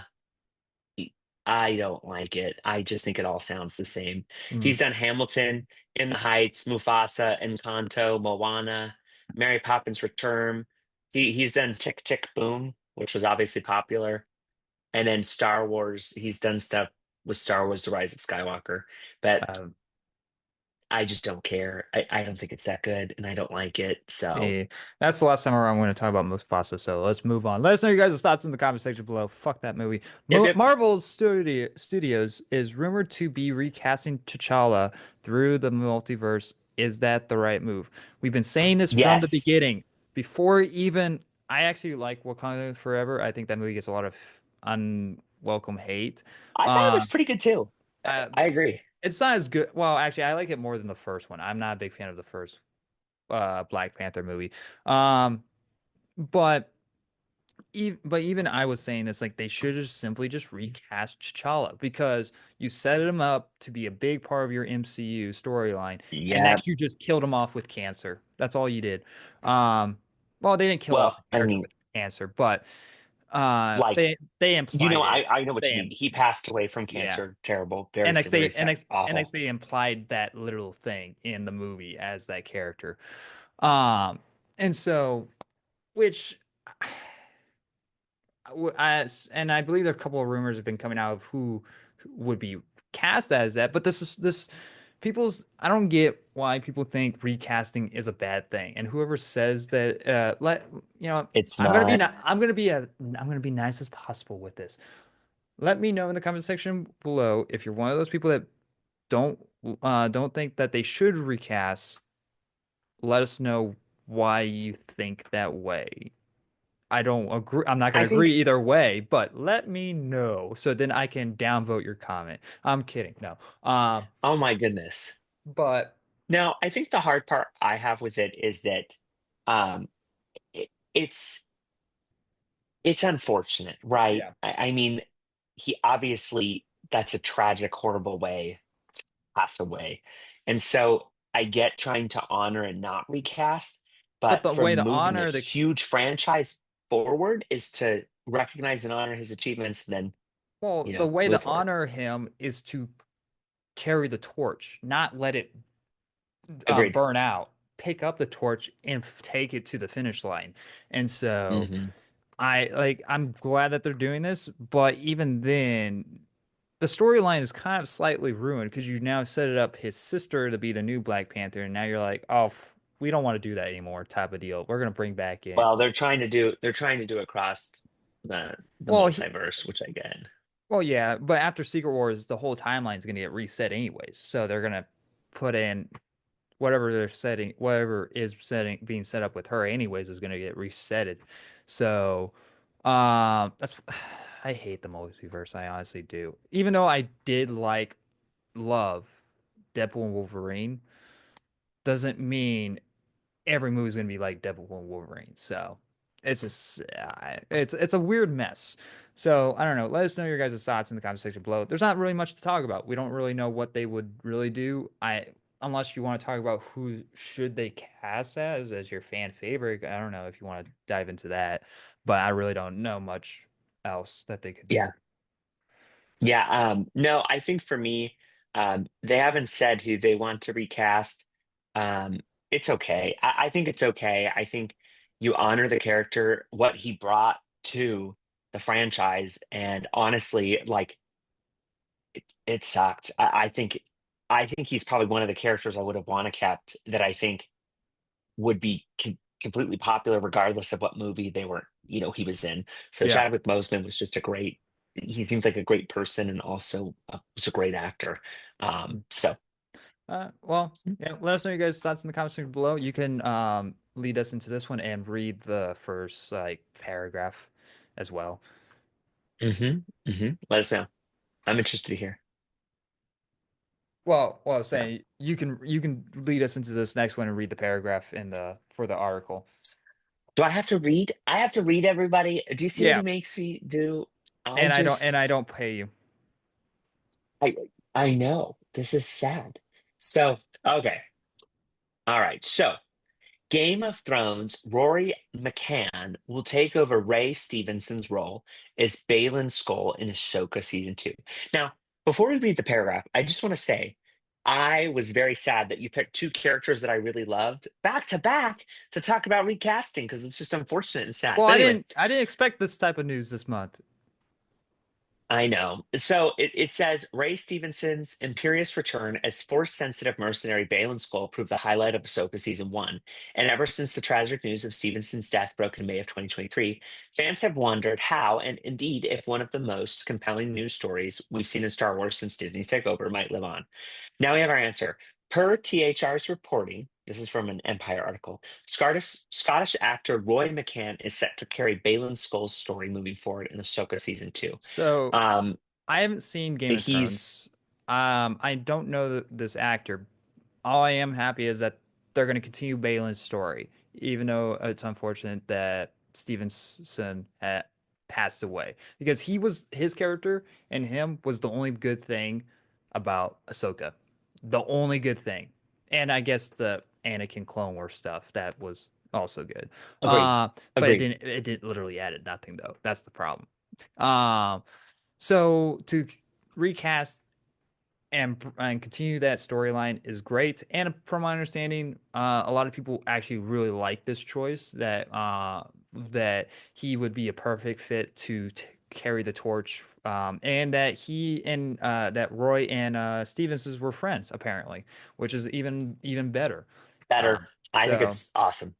I don't like it. I just think it all sounds the same. Mm. He's done Hamilton, In the Heights, Mufasa, Encanto, Moana, Mary Poppins Return. He's done Tick Tick Boom, which was obviously popular, and then Star Wars. He's done stuff with Star Wars: The Rise of Skywalker, but Um, I just don't care. I don't think it's that good, and I don't like it. So, eh, that's the last time I'm going to talk about Mufasa. So let's move on. Let us know your guys' thoughts in the comment section below. Fuck that movie. yep, yep. Marvel Studios is rumored to be recasting T'Challa through the multiverse. Is that the right move? We've been saying this from the Yes, beginning. Before even, I actually like Wakanda Forever. I think that movie gets a lot of unwelcome hate. I thought it Uh, was pretty good too. uh, I agree. it's not as good. Well, actually, I like it more than the first one. I'm not a big fan of the first Black Panther movie. Um, but even I was saying this, like they should just simply just recast T'Challa because you set him up to be a big part of your MCU storyline, and Yeah. next you just killed him off with cancer. That's all you did. Um, well, they didn't kill off Well, the I character mean, with cancer, but like they you know, implied it. I know what you They mean. He passed away from Yeah. cancer. Terrible. Very, very sad. And next Awful. they implied that literal thing in the movie as that character. Um, and so which and I believe there are a couple of rumors have been coming out of who would be cast as that, but this people's I don't get why people think recasting is a bad thing. And whoever says that, let you know, It's not. I'm gonna be nice as possible with this. Let me know in the comment section below if you're one of those people that don't don't think that they should recast. Let us know why you think that way. I don't agree. I'm not going I to agree think, either way, but let me know so then I can downvote your comment. I'm kidding. No. oh my goodness. But Now, I think the hard part I have with it is that um, it, it's it's unfortunate, right? yeah. I mean, he obviously that's a tragic, horrible way to pass away, and so I get trying to honor and not recast, But but the for way to moving a honor the huge franchise forward is to recognize and honor his achievements, and then the way move to forward. honor him is to carry the torch, not let it Agreed. burn out. Pick up the torch and take it to the finish line. And so Hmm. I'm glad that they're doing this, but even then the storyline is kind of slightly ruined because you now set it up his sister to be the new Black Panther, and now you're like, oh, we don't want to do that anymore, type of deal. We're gonna bring back in. Well, they're trying to do across the Well, he, multiverse, which I get. well, yeah, but after Secret Wars, the whole timeline is gonna get reset anyways, so they're gonna put in whatever is setting being set up with her anyways is gonna get resetted. So, that's I hate the multiverse. I honestly do. Even though I did love Deadpool and Wolverine, doesn't mean every movie is gonna be like Deadpool and Wolverine. So it's just it's a weird mess. So I don't know. Let us know your guys' thoughts in the comment section below. There's not really much to talk about. We don't really know what they would really do. I Unless you want to talk about who should they cast as your fan favorite. I don't know if you want to dive into that, but I really don't know much else that they could do. Yeah. Yeah, no, I think for me, they haven't said who they want to recast. It's okay. I think it's okay. I think you honor the character, what he brought to the franchise, and honestly, like it sucked. I think he's probably one of the characters I would have want to kept that I think would be completely popular regardless of what movie he was in. So Yeah. Chadwick Boseman was just a great, he seems like a great person and also was a great actor. So Well, yeah, let us know your guys' thoughts in the comments section below. You can lead us into this one and read the first paragraph as well. let us know. I'm interested to hear. I was So saying you can lead us into this next one and read the paragraph in the for the article. do I have to read? I have to read everybody. Do you see what Yeah, he makes me do? and I don't pay you. I, I know this is sad. So, okay. All right. So Game of Thrones, Rory McCann will take over Ray Stevenson's role as Baylan Skoll in Ashoka season two. Now, before we read the paragraph, I just want to say I was very sad that you picked two characters that I really loved back to back to talk about recasting because it's just unfortunate and sad. Well, But anyway, I didn't expect this type of news this month. I know. So it says Ray Stevenson's imperious return as force-sensitive mercenary Baylan Skoll proved the highlight of Ahsoka season one. And ever since the tragic news of Stevenson's death broke in May of 2023, fans have wondered how, and indeed if one of the most compelling news stories we've seen in Star Wars since Disney's takeover might live on. Now we have our answer. Per THR's reporting, this is from an Empire article, Scottish actor Roy McCann is set to carry Baylan Skoll's story moving forward in Ahsoka season two. So Um, I haven't seen Game of he's Thrones. I don't know this actor. All I am happy is that they're going to continue Baylan's story, even though it's unfortunate that Stevenson had passed away because his character and him was the only good thing about Ahsoka, the only good thing, and I guess the Anakin Clone Wars stuff that was also good. agreed. But Agreed. it didn't literally added nothing though. That's the problem. Um, so to recast. and continue that storyline is great. And from my understanding, a lot of people actually really like this choice that he would be a perfect fit to t carry the torch, and that he and that Roy and Stevens were friends apparently, which is even better. Better. I think So it's awesome.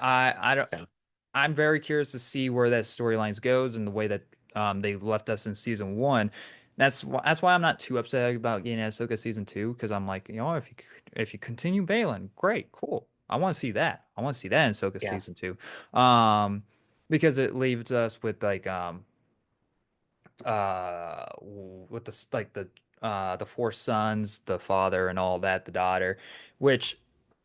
I don't. So I'm very curious to see where that storylines goes and the way that they left us in season one. That's why I'm not too upset about getting Ahsoka season two because I'm like, if you continue Baylan, great, cool. I want to see that. I want to see that in Ahsoka yeah, season two, um, because it leaves us with like with the four sons, the father and all that, the daughter, which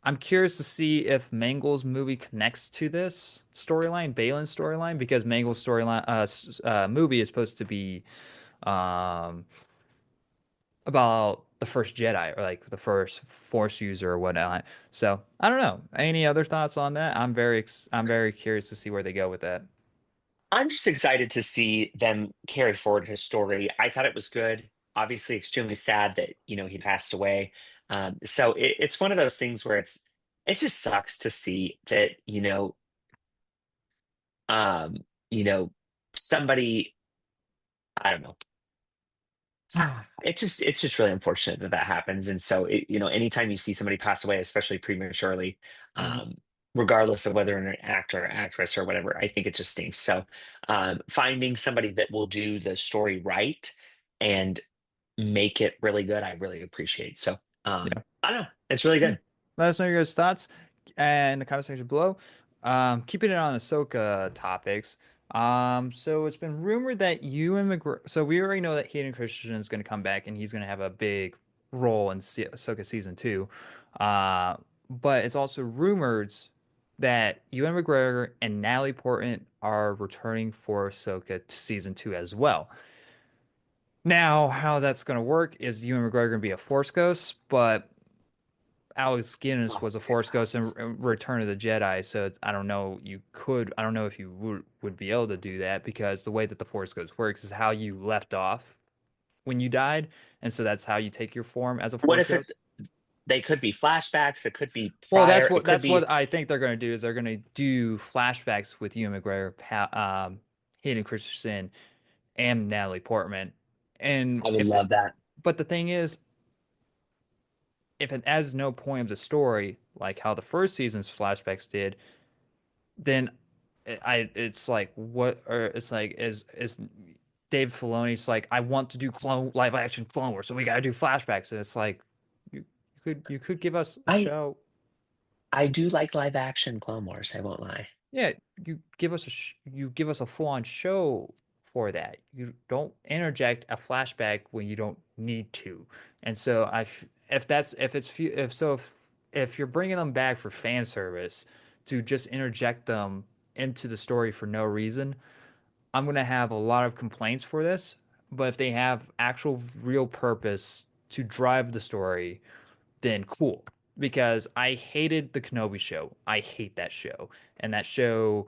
I'm curious to see if Mangle's movie connects to this storyline, Baylan's storyline, because Mangle's movie is supposed to be um about the first Jedi or like the first Force user or whatnot. So I don't know. Any other thoughts on that? I'm very curious to see where they go with that. I'm just excited to see them carry forward his story. I thought it was good. Obviously, extremely sad that he passed away. So it's one of those things where it just sucks to see that um, you know somebody. I don't know. It's just really unfortunate that that happens. And so anytime you see somebody pass away, especially prematurely, Mhm. um, regardless of whether an actor or actress or whatever, I think it just stinks. So finding somebody that will do the story right and make it really good, I really appreciate. So Yeah. I don't know. It's really Yeah. good. Let us know your guys' thoughts and the comment section below. Keeping it on Ahsoka topics. So it's been rumored that Ewan McGregor. So we already know that Hayden Christensen is going to come back and he's going to have a big role in Ahsoka season two. Uh, but it's also rumored that Ewan McGregor and Natalie Portman are returning for Ahsoka season two as well. Now, how that's going to work is Ewan McGregor going to be a Force ghost, but Alex Guinness Oh, was a Force ghost in Return of the Jedi, so I don't know if you would be able to do that because the way that the Force ghost works is how you left off when you died, and so that's how you take your form as a what Force if ghost. they could be flashbacks? It could be Well, prior. It could that's be. what I think they're going to do is they're going to do flashbacks with Ewan McGregor, Hayden Christensen, and Natalie Portman, and I would if the love that. but the thing is, if it adds no point of the story, like how the first season's flashbacks did, then it's like what or it's like is Dave Filoni's like I want to do clone live action Clone Wars, so we got to do flashbacks. And it's like you could give us a I show. I do like live action Clone Wars. I won't lie. Yeah, you give us a full-on show for that. You don't interject a flashback when you don't need to. And so if that's if it's fu- if you're bringing them back for fan service to just interject them into the story for no reason, I'm gonna have a lot of complaints for this. But if they have actual real purpose to drive the story, then cool. Because I hated the Kenobi show. I hate that show. And that show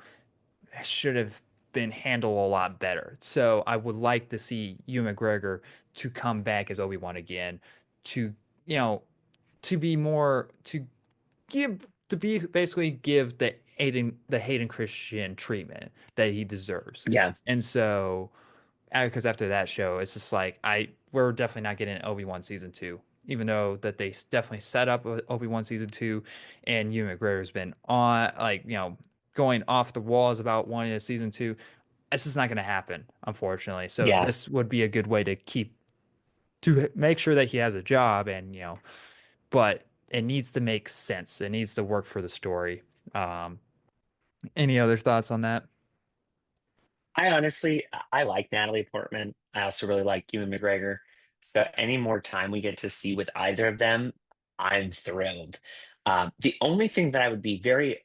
should have been handled a lot better. So I would like to see Ewan McGregor to come back as Obi-Wan again, to you know, to be more to be basically give the Hayden Christian treatment that he deserves. Yeah, And so because after that show, it's just like we're definitely not getting Obi-Wan season two, even though that they definitely set up Obi-Wan season two, and Ewan McGregor's been on going off the walls about wanting a season two. This is not going to happen, unfortunately. So yeah. this would be a good way to make sure that he has a job, and but it needs to make sense. It needs to work for the story. Um, any other thoughts on that? I honestly, I like Natalie Portman. I also really like Ewan McGregor. So any more time we get to see with either of them, I'm thrilled. The only thing that I would be very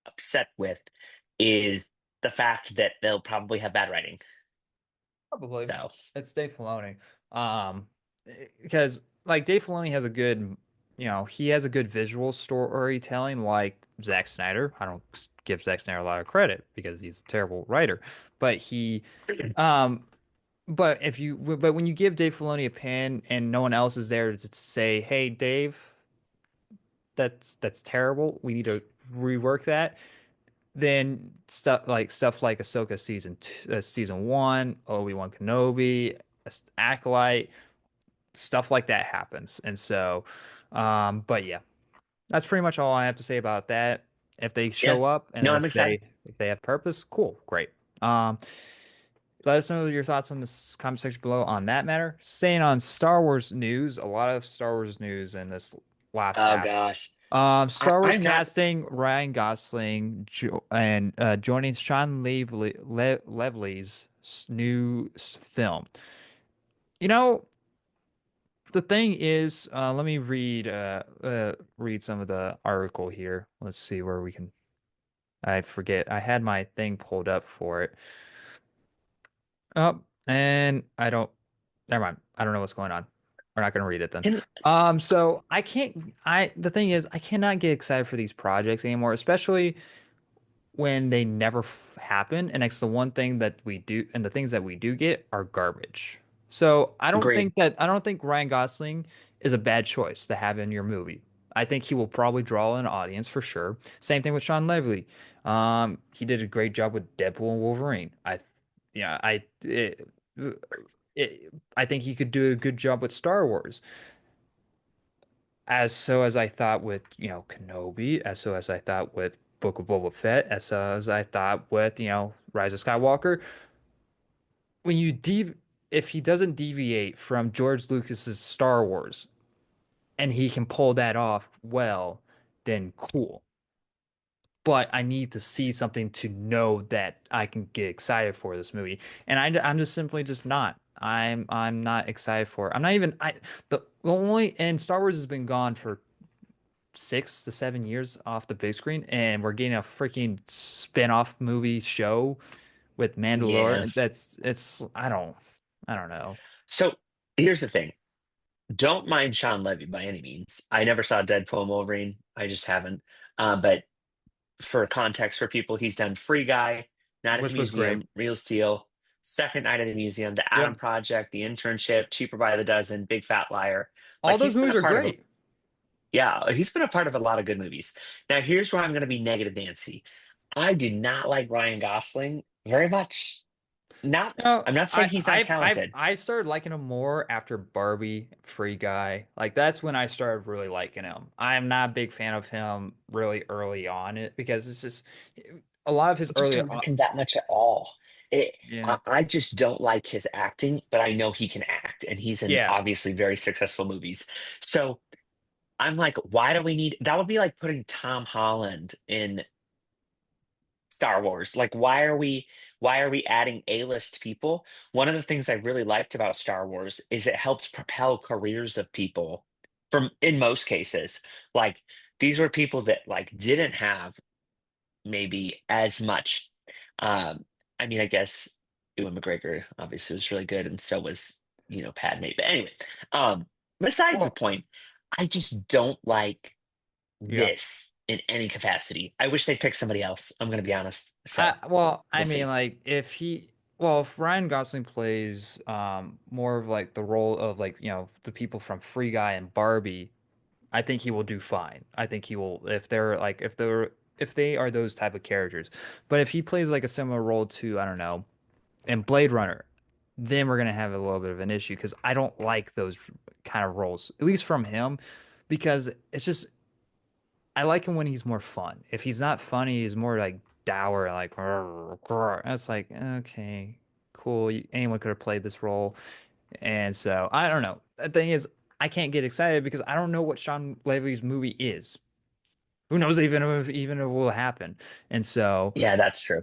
upset with is the fact that they'll probably have bad writing. Probably. So It's Dave Filoni. Um, because like Dave Filoni has a good, he has a good visual storytelling like Zack Snyder. I don't give Zack Snyder a lot of credit because he's a terrible writer, but um but when you give Dave Filoni a pen and no one else is there to say, "Hey, Dave, that's terrible. We need to rework that." Then stuff like Ahsoka season one, Obi-Wan Kenobi, Acolyte, stuff like that happens. And so, but yeah, that's pretty much all I have to say about that. If they Yeah. show up and No, I'm excited. if they have purpose, cool, great. Um, Let us know your thoughts on this comment section below on that matter. Staying on Star Wars news, a lot of Star Wars news in this last Oh half. gosh. Star Wars I'm not casting Ryan Gosling and joining Sean Levely's new film. You know, the thing is, let me read some of the article here. Let's see where we can. I forget. I had my thing pulled up for it. Oh, and I don't. Never mind. I don't know what's going on. We're not going to read it then. in So I can't. The thing is, I cannot get excited for these projects anymore, especially when they never happen. And it's the one thing that we do, and the things that we do get are garbage. So agreed. I don't think Ryan Gosling is a bad choice to have in your movie. I think he will probably draw an audience for sure. Same thing with Sean Levy. He did a great job with Deadpool and Wolverine. Yeah, I think he could do a good job with Star Wars. As I thought with, Kenobi, as I thought with Book of Boba Fett, as I thought with, Rise of Skywalker. When you dev If he doesn't deviate from George Lucas's Star Wars and he can pull that off well, then cool. But I need to see something to know that I can get excited for this movie. And I'm just simply just not. I'm not excited for it. I'm not even I the only and Star Wars has been gone for 6 to 7 years off the big screen, and we're getting a freaking spin-off movie show with Yeah. Mandalorian. It's I don't know. So here's the thing. Don't mind Sean Levy by any means. I never saw Deadpool and Wolverine. I just haven't. But for context for people, he's done Free Guy, Night at the Which was great. Museum, Real Steel, Second Night at the Museum, The Adam Yep. Project, The Internship, Cheaper by the Dozen, Big Fat Liar. All Like those he's been movies a are part of a great. yeah, he's been a part of a lot of good movies. Now here's where I'm going to be negative Nancy. I do not like Ryan Gosling very much. Not No, I'm not saying he's not talented. I started liking him more after Barbie, Free Guy. Like that's when I started really liking him. I'm not a big fan of him really early on it because it's just a lot of his I just early don't like him that much at all. yeah. I just don't like his acting, but I know he can act, and he's in Yeah. obviously very successful movies. So I'm like, why do we need that? Would be like putting Tom Holland in Star Wars. Like, why are we adding A-list people? One of the things I really liked about Star Wars is it helped propel careers of people from in most cases. Like these were people that like didn't have maybe as much. Um, I mean, I guess Ewan McGregor obviously was really good, and so was, Padme. But anyway, besides the Well, point, I just don't like yeah. this in any capacity. I wish they'd pick somebody else. I'm gonna be honest. So I we'll mean, see. like, if Ryan Gosling plays more of like the role of like, the people from Free Guy and Barbie, I think he will do fine. I think he will if they are those type of characters. But if he plays like a similar role to, I don't know, in Blade Runner, then we're gonna have a little bit of an issue because I don't like those kind of roles, at least from him, because it's just I like him when he's more fun. If he's not funny, he's more like dour, like "Grr, grr." That's like okay, cool. Anyone could have played this role, and so I don't know. The thing is, I can't get excited because I don't know what Sean Levy's movie is. Who knows even if it will happen? And so, Yeah, that's true.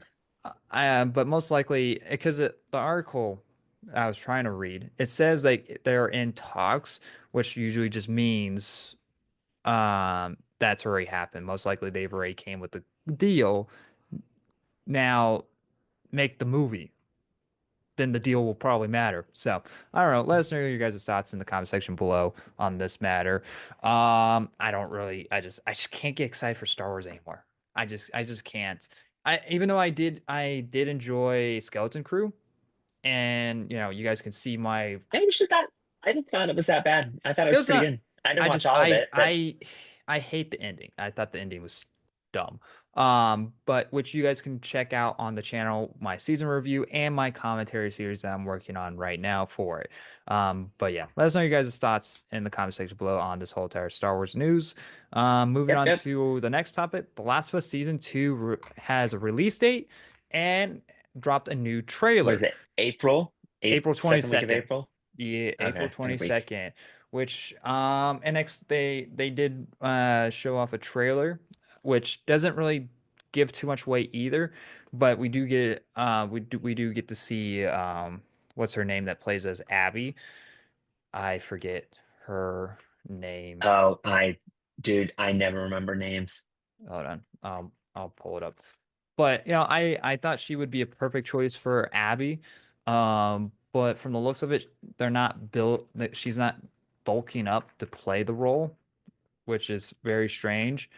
but most likely because the article I was trying to read, it says like they're in talks, which usually just means that's already happened. Most likely they've already came with the deal. Now make the movie. Then the deal will probably matter. So I don't know. Let us know your guys' thoughts in the comment section below on this matter. I don't really I just can't get excited for Star Wars anymore. I just can't. I even though I did enjoy Skeleton Crew. and you guys can see my. I actually thought I didn't thought it was that bad. I thought it It was was pretty not. good. I didn't I watch just all of it, but I hate the ending. I thought the ending was dumb. But which you guys can check out on the channel, my season review and my commentary series that I'm working on right now for it. But yeah, let us know your guys' thoughts in the comment section below on this whole entire Star Wars news. Moving yep, on yep. to the next topic, The Last of Us season two has a release date and dropped a new What is trailer. it? April, April second week of 22nd. April. Yeah, April Okay, third week. 22nd, which NX they did show off a trailer which doesn't really give too much weight either, but we do get to see what's her name that plays as Abby? I forget her name. Oh, dude, I never remember names. Hold on. I'll pull it up. But I thought she would be a perfect choice for Abby. But from the looks of it, they're not built that she's not bulking up to play the role, which is very strange,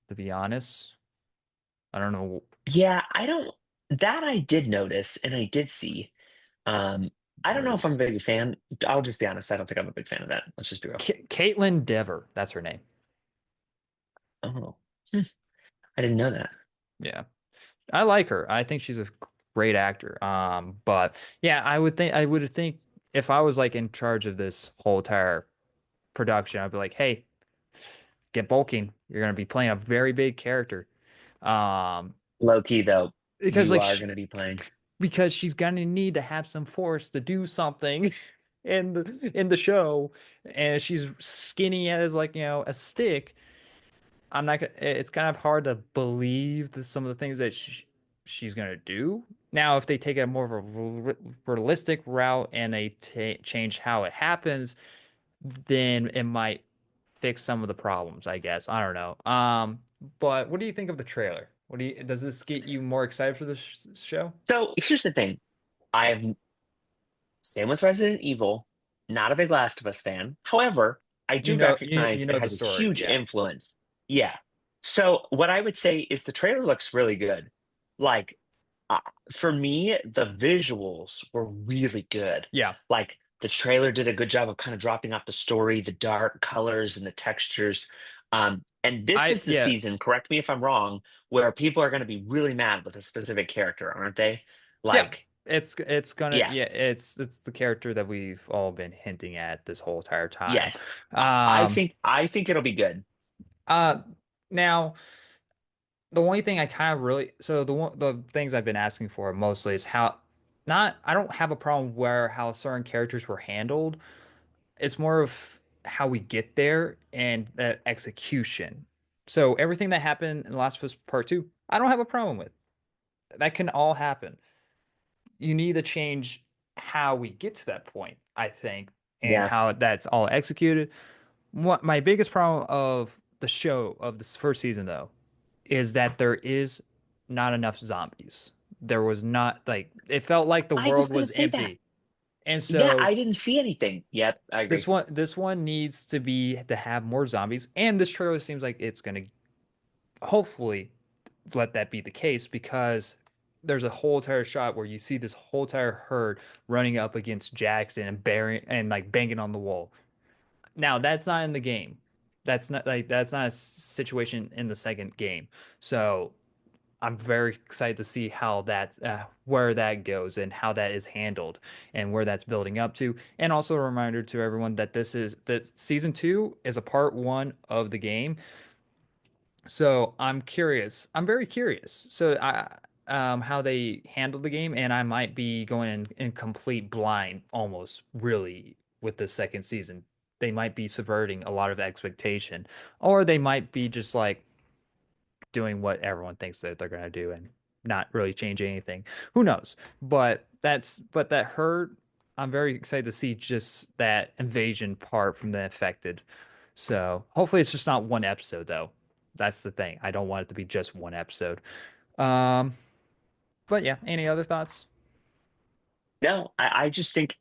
to be honest. I don't know. Yeah, I don't. That I did notice, and I did see. Um, I don't know if I'm a Where's big fan. I'll just be honest. I don't think I'm a big fan of that. Let's just be real. Caitlin Dever? That's her name. Oh, hmm, I didn't know that. Yeah. I like her. I think she's a great actor. But yeah, I would think if I was like in charge of this whole entire production, I'd be like, hey, get bulking. You're gonna be playing a very big character. Um, Low key though, because you like are going to be playing. because she's gonna need to have some force to do something in the show, and she's skinny as like a stick. I'm not gonna. It's kind of hard to believe that some of the things that she's gonna do. Now, if they take a more of a realistic route and they change how it happens, then it might fix some of the problems, I guess. I don't know. But what do you think of the trailer? Does this get you more excited for this show? So here's the thing. I have same with Resident Evil. Not a big Last of Us fan. However, I You do know, you recognize it know the has a story. huge Yeah. influence. Yeah. So what I would say is the trailer looks really good. Like uh, for me, the visuals were really good. Yeah. Like the trailer did a good job of kind of dropping off the story, the dark colors and the textures. And this is the Yeah. season, correct me if I'm wrong, where people are going to be really mad with a specific character, aren't they? Yeah. Like, It's gonna yeah, yeah, it's the character that we've all been hinting at this whole entire time. yes. Um I think it'll be good. uh now the only thing I kind of really so the things I've been asking for mostly is how not I don't have a problem where how certain characters were handled. It's more of how we get there and the execution. So everything that happened in The Last of Us Part 2, I don't have a problem with. That can all happen. You need to change how we get to that point, I think, and Yeah. how that's all executed. What my biggest problem of the show of this first season though is that there is not enough zombies. There was not like it felt like the I was world gonna was say that. empty. And Yeah, so I didn't see anything. Yep, I this agree. one this one needs to be to have more zombies and this trailer seems like it's going to hopefully let that be the case because there's a whole entire shot where you see this whole entire herd running up against Jackson and bearing and like banging on the wall. Now that's not in the game. That's not a situation in the second game. So I'm very excited to see how that where that goes and how that is handled and where that's building up to. And also a reminder to everyone that that season two is a part one of the game. So I'm curious. I'm very curious. So I how they handle the game, and I might be going in complete blind almost really with the second season. They might be subverting a lot of expectation, or they might be just like doing what everyone thinks that they're gonna do and not really change anything. Who knows? But that hurt. I'm very excited to see just that invasion part from the infected. So hopefully it's just not one episode though. That's the thing. I don't want it to be just one episode. Um, but yeah, any other thoughts? No, I just think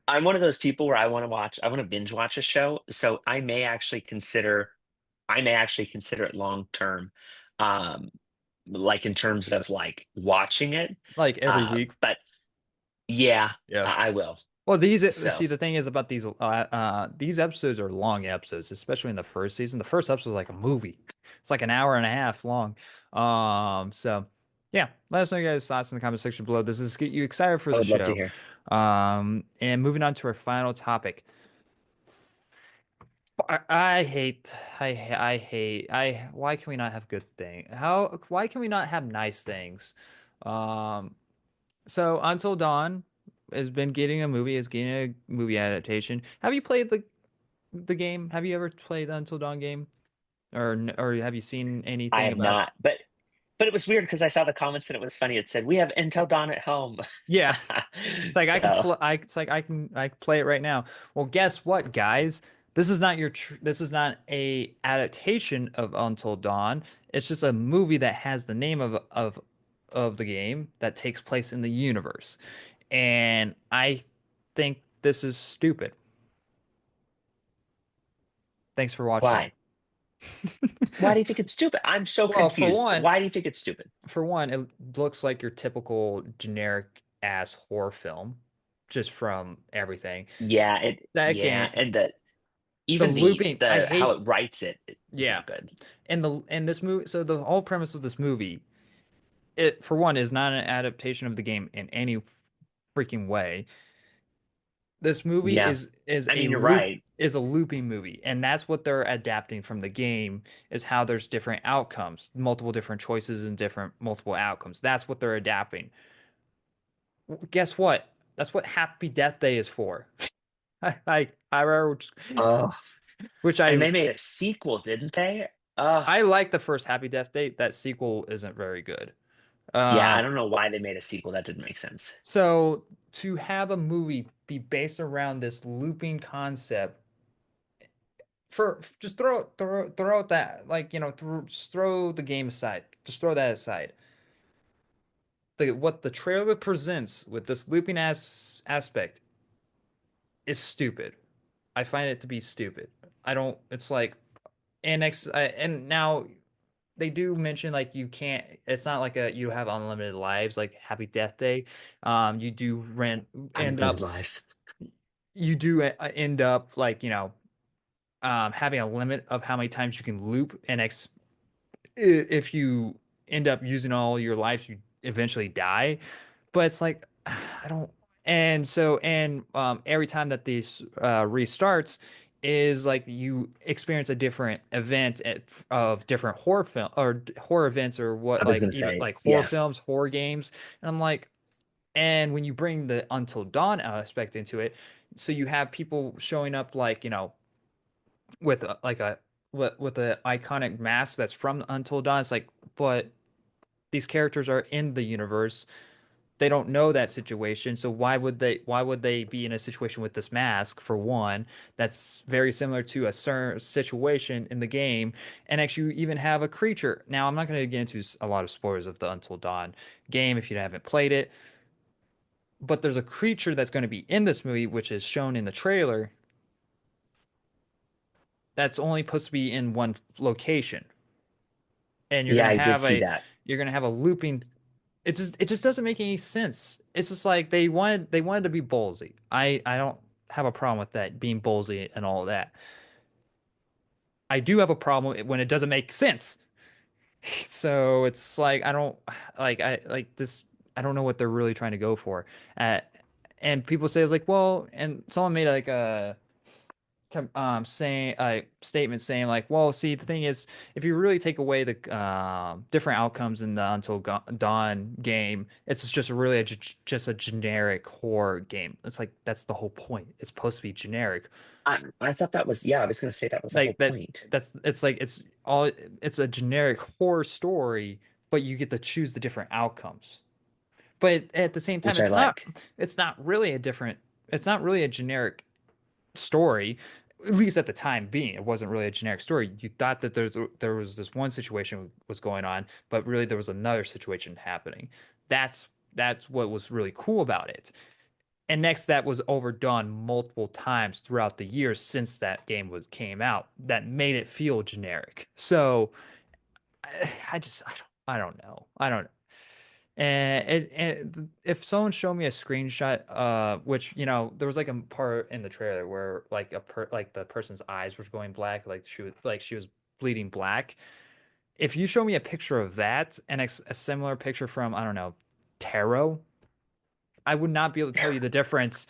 I'm one of those people where I want to binge watch a show. So I may actually consider it long term. Um, like in terms of like watching it. Like every week. But yeah, Yeah. I will. Well, So see, the thing is about these episodes are long episodes, especially in the first season. The first episode is like a movie. It's like an hour and a half long. So yeah, let us know your guys' thoughts in the comment section below. Does this get you excited for I the would love to show? hear. And moving on to our final topic. I hate, why can we not have good things? Why can we not have nice things? Um, so Until Dawn has been getting a movie, is getting a movie adaptation. Have you played the game? Have you ever played the Until Dawn game? Or have you seen I anything have about? not, but it was weird because I saw the comments and it was funny. It said we have Until Dawn at home. Yeah. It's like I can So play it's like I can play it right now. Well, guess what, guys? This is not a adaptation of Until Dawn. It's just a movie that has the name of the game that takes place in the universe. And I think this is stupid. Thanks for watching it. why? Why do you think it's stupid? I'm so Well, confused. Why do you think it's stupid? for one, it looks like your typical generic ass horror film, just from everything. Yeah, Second, and the the even looping, I the how hate, it writes it is yeah. not good. And this movie, so the whole premise of this movie, it for one is not an adaptation of the game in any freaking way. This movie Yeah, is I a mean you're loop right. is a looping movie, and that's what they're adapting from the game is how there's different outcomes, multiple different choices and different multiple outcomes. That's what they're adapting. Guess what? That's what Happy Death Day is for. I remember Oh, which and they made a sequel, didn't they? Oh, I like the first Happy Death Day. That sequel isn't very good. yeah. I Um, don't know why they made a sequel. That didn't make sense. so to have a movie be based around this looping concept for just throw out that like just throw the game aside. Just throw that aside. What the trailer presents with this looping aspect is stupid. I find it to be stupid. I don't. It's like and now they do mention like you can't. It's not like a you have unlimited lives like Happy Death Day. You do rent end Unlimited up lives. you do end up like having a limit of how many times you can loop and if you end up using all your lives, you eventually die. But it's like I don't. And every time that this restarts is like you experience a different of different horror film or horror events or what I was like gonna even say, like horror yeah. films, horror games. And I'm like, and when you bring the Until Dawn aspect into it, so you have people showing up like with like a with a iconic mask that's from Until Dawn. It's like, but these characters are in the universe. They don't know that situation, so why would they be in a situation with this mask for one that's very similar to a certain situation in the game, and actually you even have a creature. Now, I'm not going to get into a lot of spoilers of the Until Dawn game if you haven't played it, but there's a creature that's going to be in this movie which is shown in the trailer that's only supposed to be in one location, and Yeah, I did see that. you're going to have a looping. It just doesn't make any sense. It's just like they wanted to be ballsy. I don't have a problem with that being ballsy and all of that. I do have a problem when it doesn't make sense. So it's like I don't I like this. I don't know what they're really trying to go for. Uh, and people say it's like, well, and someone made like a saying a statement saying like, well, see, the thing is, if you really take away the different outcomes in the Dawn game, it's just really just a generic horror game. It's like that's the whole point. It's supposed to be generic. I thought that was, yeah, I was gonna say that was the whole Like that. point, That's it's like it's a generic horror story, but you get to choose the different outcomes. But at the same time, which I like. it's not really a different. It's not really a generic story, at least at the time being. It wasn't really a generic story. You thought that there was this one situation was going on, but really there was another situation happening. That's what was really cool about it. And next, that was overdone multiple times throughout the years since that game was came out. That made it feel generic. So I don't. I don't know. I don't. And if someone showed me a screenshot, which there was like a part in the trailer where like the person's eyes were going black, like she was bleeding black. If you show me a picture of that and a similar picture from, I don't know, Tarot, I would not be able to tell you the difference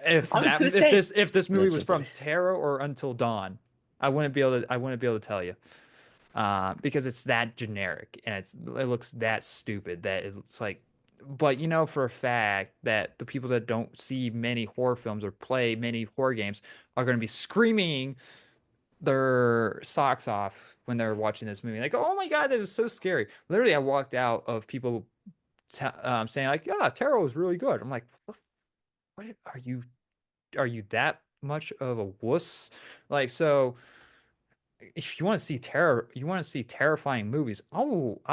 I was gonna say if this movie that's was so funny. from Tarot or Until Dawn. I wouldn't be able to tell you. Because it's that generic and it looks that stupid that it's like, but for a fact that the people that don't see many horror films or play many horror games are going to be screaming their socks off when they're watching this movie. Like, oh my God, that was so scary. Literally, I walked out of people saying like, yeah, Tarot is really good. I'm like, what are you that much of a wuss? Like, so if you want to see terror, you want to see terrifying movies, I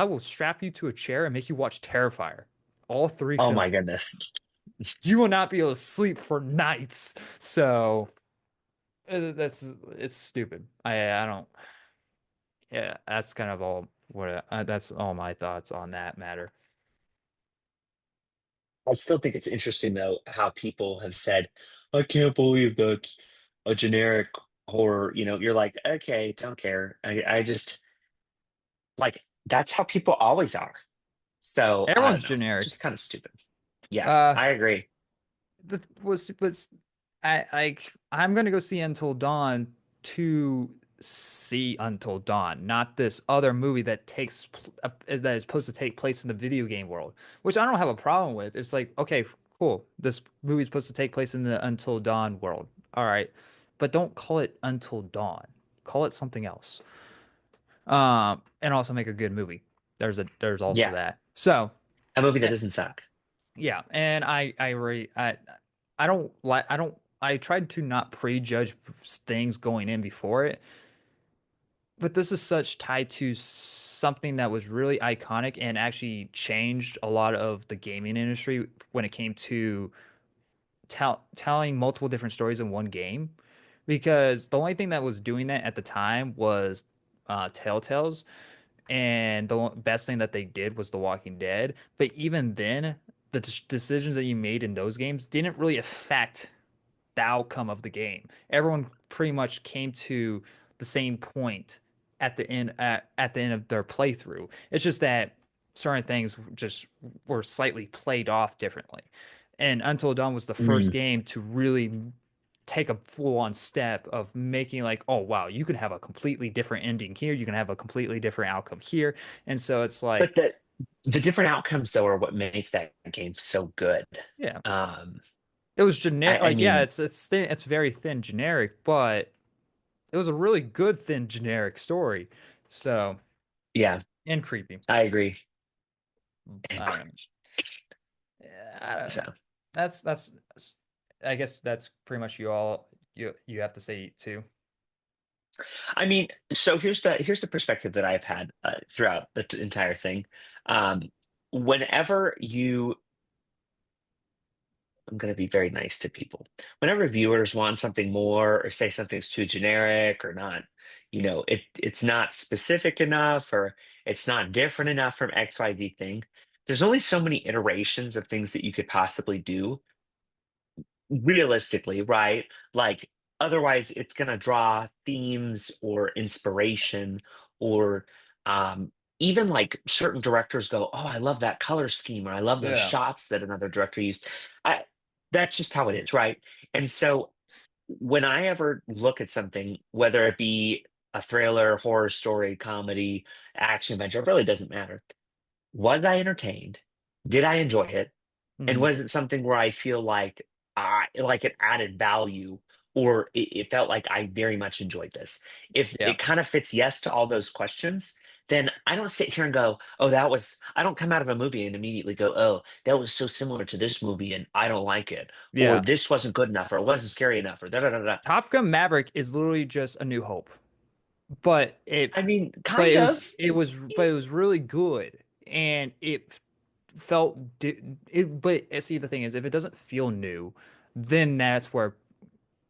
will strap you to a chair and make you watch Terrifier, all three Oh my films. goodness. You will not be able to sleep for nights. So it's stupid. I don't. Yeah, that's kind of all what that's all my thoughts on that matter. I still think it's interesting though how people have said, I can't believe that's a generic horror. You're like, okay, don't care. I just like that's how people always are. So I don't Everyone's know, generic. just kind of stupid. Yeah, Uh, I agree. the was I'm gonna go see Until Dawn to see Until Dawn, not this other movie that is supposed to take place in the video game world, which I don't have a problem with. It's like, okay, cool. This movie's supposed to take place in the Until Dawn world. All right. But don't call it Until Dawn. Call it something else. And also make a good movie. There's also Yeah, that. So, a movie that eh, doesn't suck. yeah, and I don't like I don't I tried to not prejudge things going in before it, but this is such tied to something that was really iconic and actually changed a lot of the gaming industry when it came to telling multiple different stories in one game. Because the only thing that was doing that at the time was Telltale's, and the best thing that they did was The Walking Dead. But even then, the decisions that you made in those games didn't really affect the outcome of the game. Everyone pretty much came to the same point at the end of their playthrough. It's just that certain things just were slightly played off differently. And Until Dawn was the first Mm. game to really take a full-on step of making like, oh wow, you can have a completely different ending here, you can have a completely different outcome here. And so it's like, But the different outcomes though are what make that game so good. yeah, Um, it was generic. I Like, yeah, mean, it's thin, it's very thin generic, but it was a really good thin generic story. So, yeah, and creepy. I agree. I don't know. Yeah, I don't So, know. That's I guess that's pretty much you have to say too. I mean, so here's the perspective that I've had throughout the entire thing. Um, whenever you I'm going to be very nice to people. Whenever viewers want something more or say something's too generic or not, it's not specific enough or it's not different enough from XYZ thing, there's only so many iterations of things that you could possibly do realistically, right? Like, otherwise, it's going to draw themes or inspiration, or even like certain directors go, "Oh, I love that color scheme," or "I love those Yeah. shots that another director used." I, that's just how it is, right? And so, when I ever look at something, whether it be a thriller, horror story, comedy, action, adventure, it really doesn't matter. Was I entertained? Did I enjoy it? And Hmm. was it something where I feel like it added value, or it felt like I very much enjoyed this? If Yeah. it kind of fits yes to all those questions, then I don't sit here and go, "Oh, I don't come out of a movie and immediately go, "Oh, that was so similar to this movie and I don't like it," or Yeah. "This wasn't good enough," or "It wasn't scary enough," or da da da da. Top Gun Maverick is literally just A New Hope. But I mean, but kind of. it was really good, and felt it. But see, the thing is, if it doesn't feel new, then that's where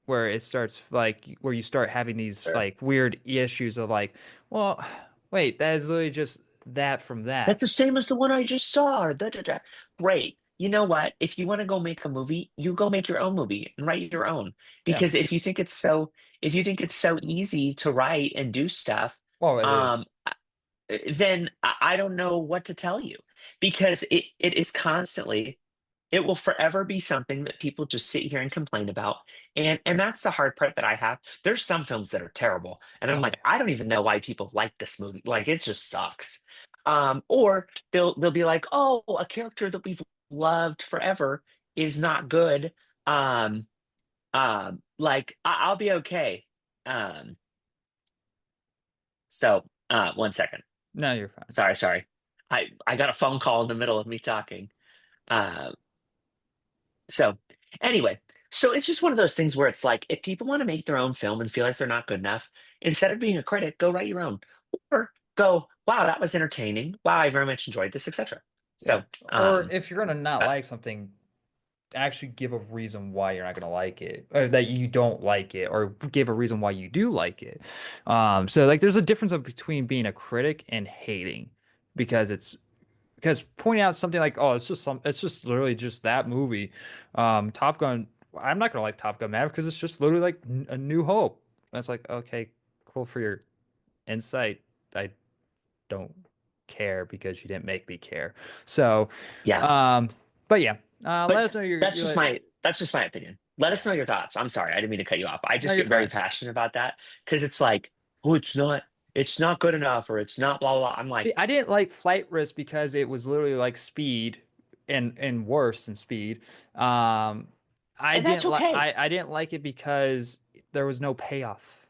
it starts, like where you start having these Sure. like weird issues of like, well, wait, that is literally just that from that. That's the same as the one I just saw. Da, da, da. Great. You know what? If you want to go make a movie, you go make your own movie and write your own. Yeah. Because if you think it's so easy to write and do stuff, Well, it is. then I don't know what to tell you. Because it is constantly, it will forever be something that people just sit here and complain about. And that's the hard part that I have. There's some films that are terrible. And I'm like, I don't even know why people like this movie. Like it just sucks. Or they'll be like, oh, a character that we've loved forever is not good. Um, like I'll be okay. Um, one second. No, you're fine. Sorry. I got a phone call in the middle of me talking. Uh, So anyway, so it's just one of those things where it's like if people want to make their own film and feel like they're not good enough, instead of being a critic, go write your own. Or go, wow, that was entertaining. Wow, I very much enjoyed this, etc. Yeah. So Or if you're gonna not uh, like something, actually give a reason why you're not gonna like it, or that you don't like it, or give a reason why you do like it. So like there's a difference between being a critic and hating, because pointing out something like, oh, it's just literally just that movie. Top Gun, I'm not gonna like Top Gun Maverick because it's just literally like A New Hope. That's like, okay, cool for your insight. I don't care because you didn't make me care. So, yeah. um, but yeah, let But us know that's just my opinion. Let us yeah. know your thoughts. I'm sorry, I didn't mean to cut you off. I No, just you're get very fine. passionate about that because it's like, oh, it's not good enough, or it's not blah blah blah. I'm See, like, I didn't like Flight Risk because it was literally like Speed and worse than Speed. Um, and that's okay. I didn't like it because there was no payoff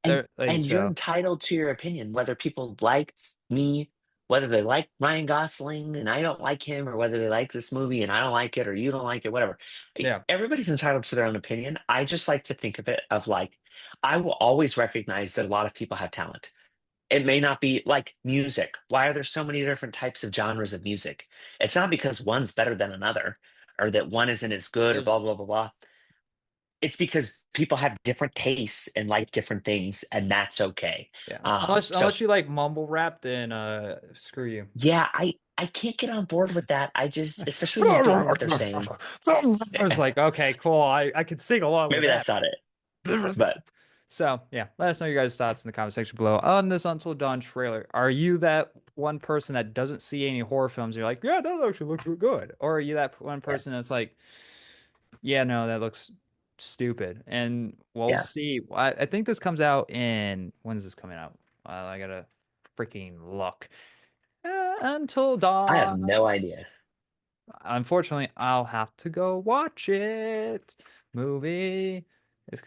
and there. Like and you're so, entitled to your opinion, whether people liked me, whether they like Ryan Gosling and I don't like him, or whether they like this movie and I don't like it, or you don't like it, whatever. yeah. Everybody's entitled to their own opinion. I just like to think of it of like, I will always recognize that a lot of people have talent. It may not be like music. Why are there so many different types of genres of music? It's not because one's better than another, or that one isn't as good, or There's blah blah blah blah. It's because people have different tastes and like different things, and that's okay. yeah. So Unless you like mumble rap, then screw you. yeah, I can't get on board with that. I just, especially when you don't know what they're saying. It's like, okay, cool. I can sing along with Maybe that. that's not it, but So yeah, let us know your guys' thoughts in the comment section below on this Until Dawn trailer. Are you that one person that doesn't see any horror films and you're like, yeah, that actually looks real good? Or are you that one yeah, person that's like, yeah, no, that looks stupid? And we'll yeah. see. I think this comes out in, when is this coming out? I gotta freaking look. Until I have Dawn. no idea. Unfortunately, I'll have to go watch it. Movie. It's,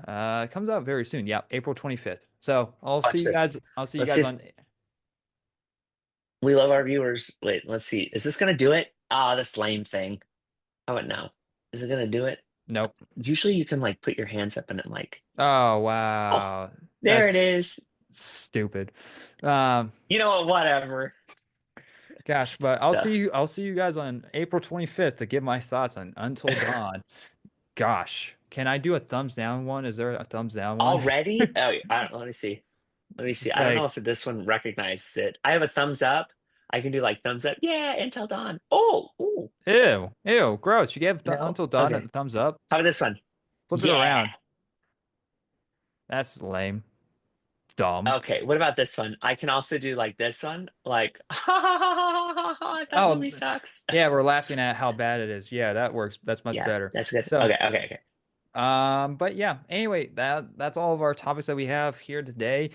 it comes out very soon. Yeah, April 25th. So I'll see Watch you this. guys. I'll see you Let's see guys if on. we love our viewers. Wait, let's see. Is this gonna do it? Ah, this lame thing. Oh no. Is it gonna do it? Nope. Usually you can like put your hands up and it like, Oh oh, wow, there it that's is. stupid. Um, You know what? Whatever. gosh, but So I'll see you guys on April 25th to give my thoughts on Until Dawn. Gosh, can I do a thumbs down one? Is there a thumbs down one? already? Oh, I don't, let me see. Let me see. It's I don't know like, if this one recognizes it. I have a thumbs up. I can do like thumbs up. Yeah, until dawn. Oh, ooh, ew, gross. You gave no. Until Dawn a Okay. thumbs up. How about this one? Flip it Yeah. around. That's lame. Dumb. Okay. What about this one? I can also do like this one. Like, ha ha ha ha ha ha ha. That Oh, movie sucks. yeah, we're laughing at how bad it is. Yeah, that works. That's much Yeah, better. that's good. So, Okay, okay, okay. but yeah, anyway, that's all of our topics that we have here today.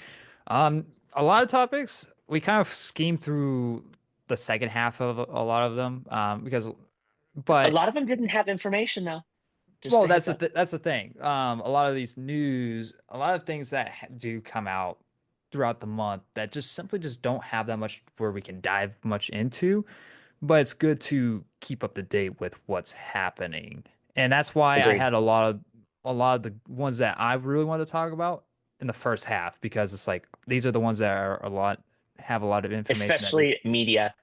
A lot of topics we kind of schemed through the second half of a lot of them, because, A but lot of them didn't have information though. Just well, a heads up. that's the thing. A lot of these news, a lot of things that do come out throughout the month that just simply just don't have that much where we can dive much into. But it's good to keep up to date with what's happening. And that's why I Agreed. had a lot of the ones that I really wanted to talk about in the first half, because it's like these are the ones that are a lot have a lot of information that we Especially media.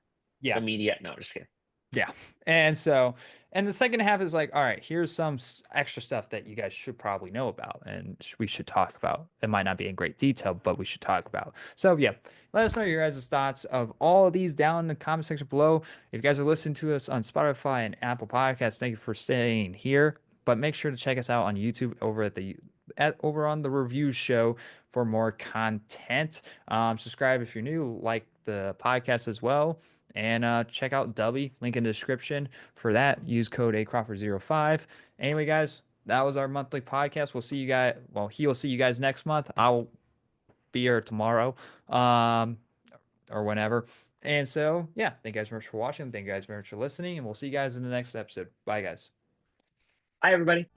The yeah. media. No, just kidding. Yeah. And so And the second half is like, all right, here's some extra stuff that you guys should probably know about and we should talk about. It might not be in great detail, but we should talk about. So, yeah, let us know your guys' thoughts of all of these down in the comment section below. If you guys are listening to us on Spotify and Apple Podcasts, thank you for staying here. But make sure to check us out on YouTube over on the review show for more content. Subscribe if you're new, like the podcast as well. And check out Dubby, link in the description for that. Use code ACrawford05. Anyway, guys, that was our monthly podcast. We'll see you guys. Well, he will see you guys next month. I'll be here tomorrow, um, or whenever. And so, yeah, thank you guys very much for watching. Thank you guys very much for listening. And we'll see you guys in the next episode. Bye, guys. Hi, everybody.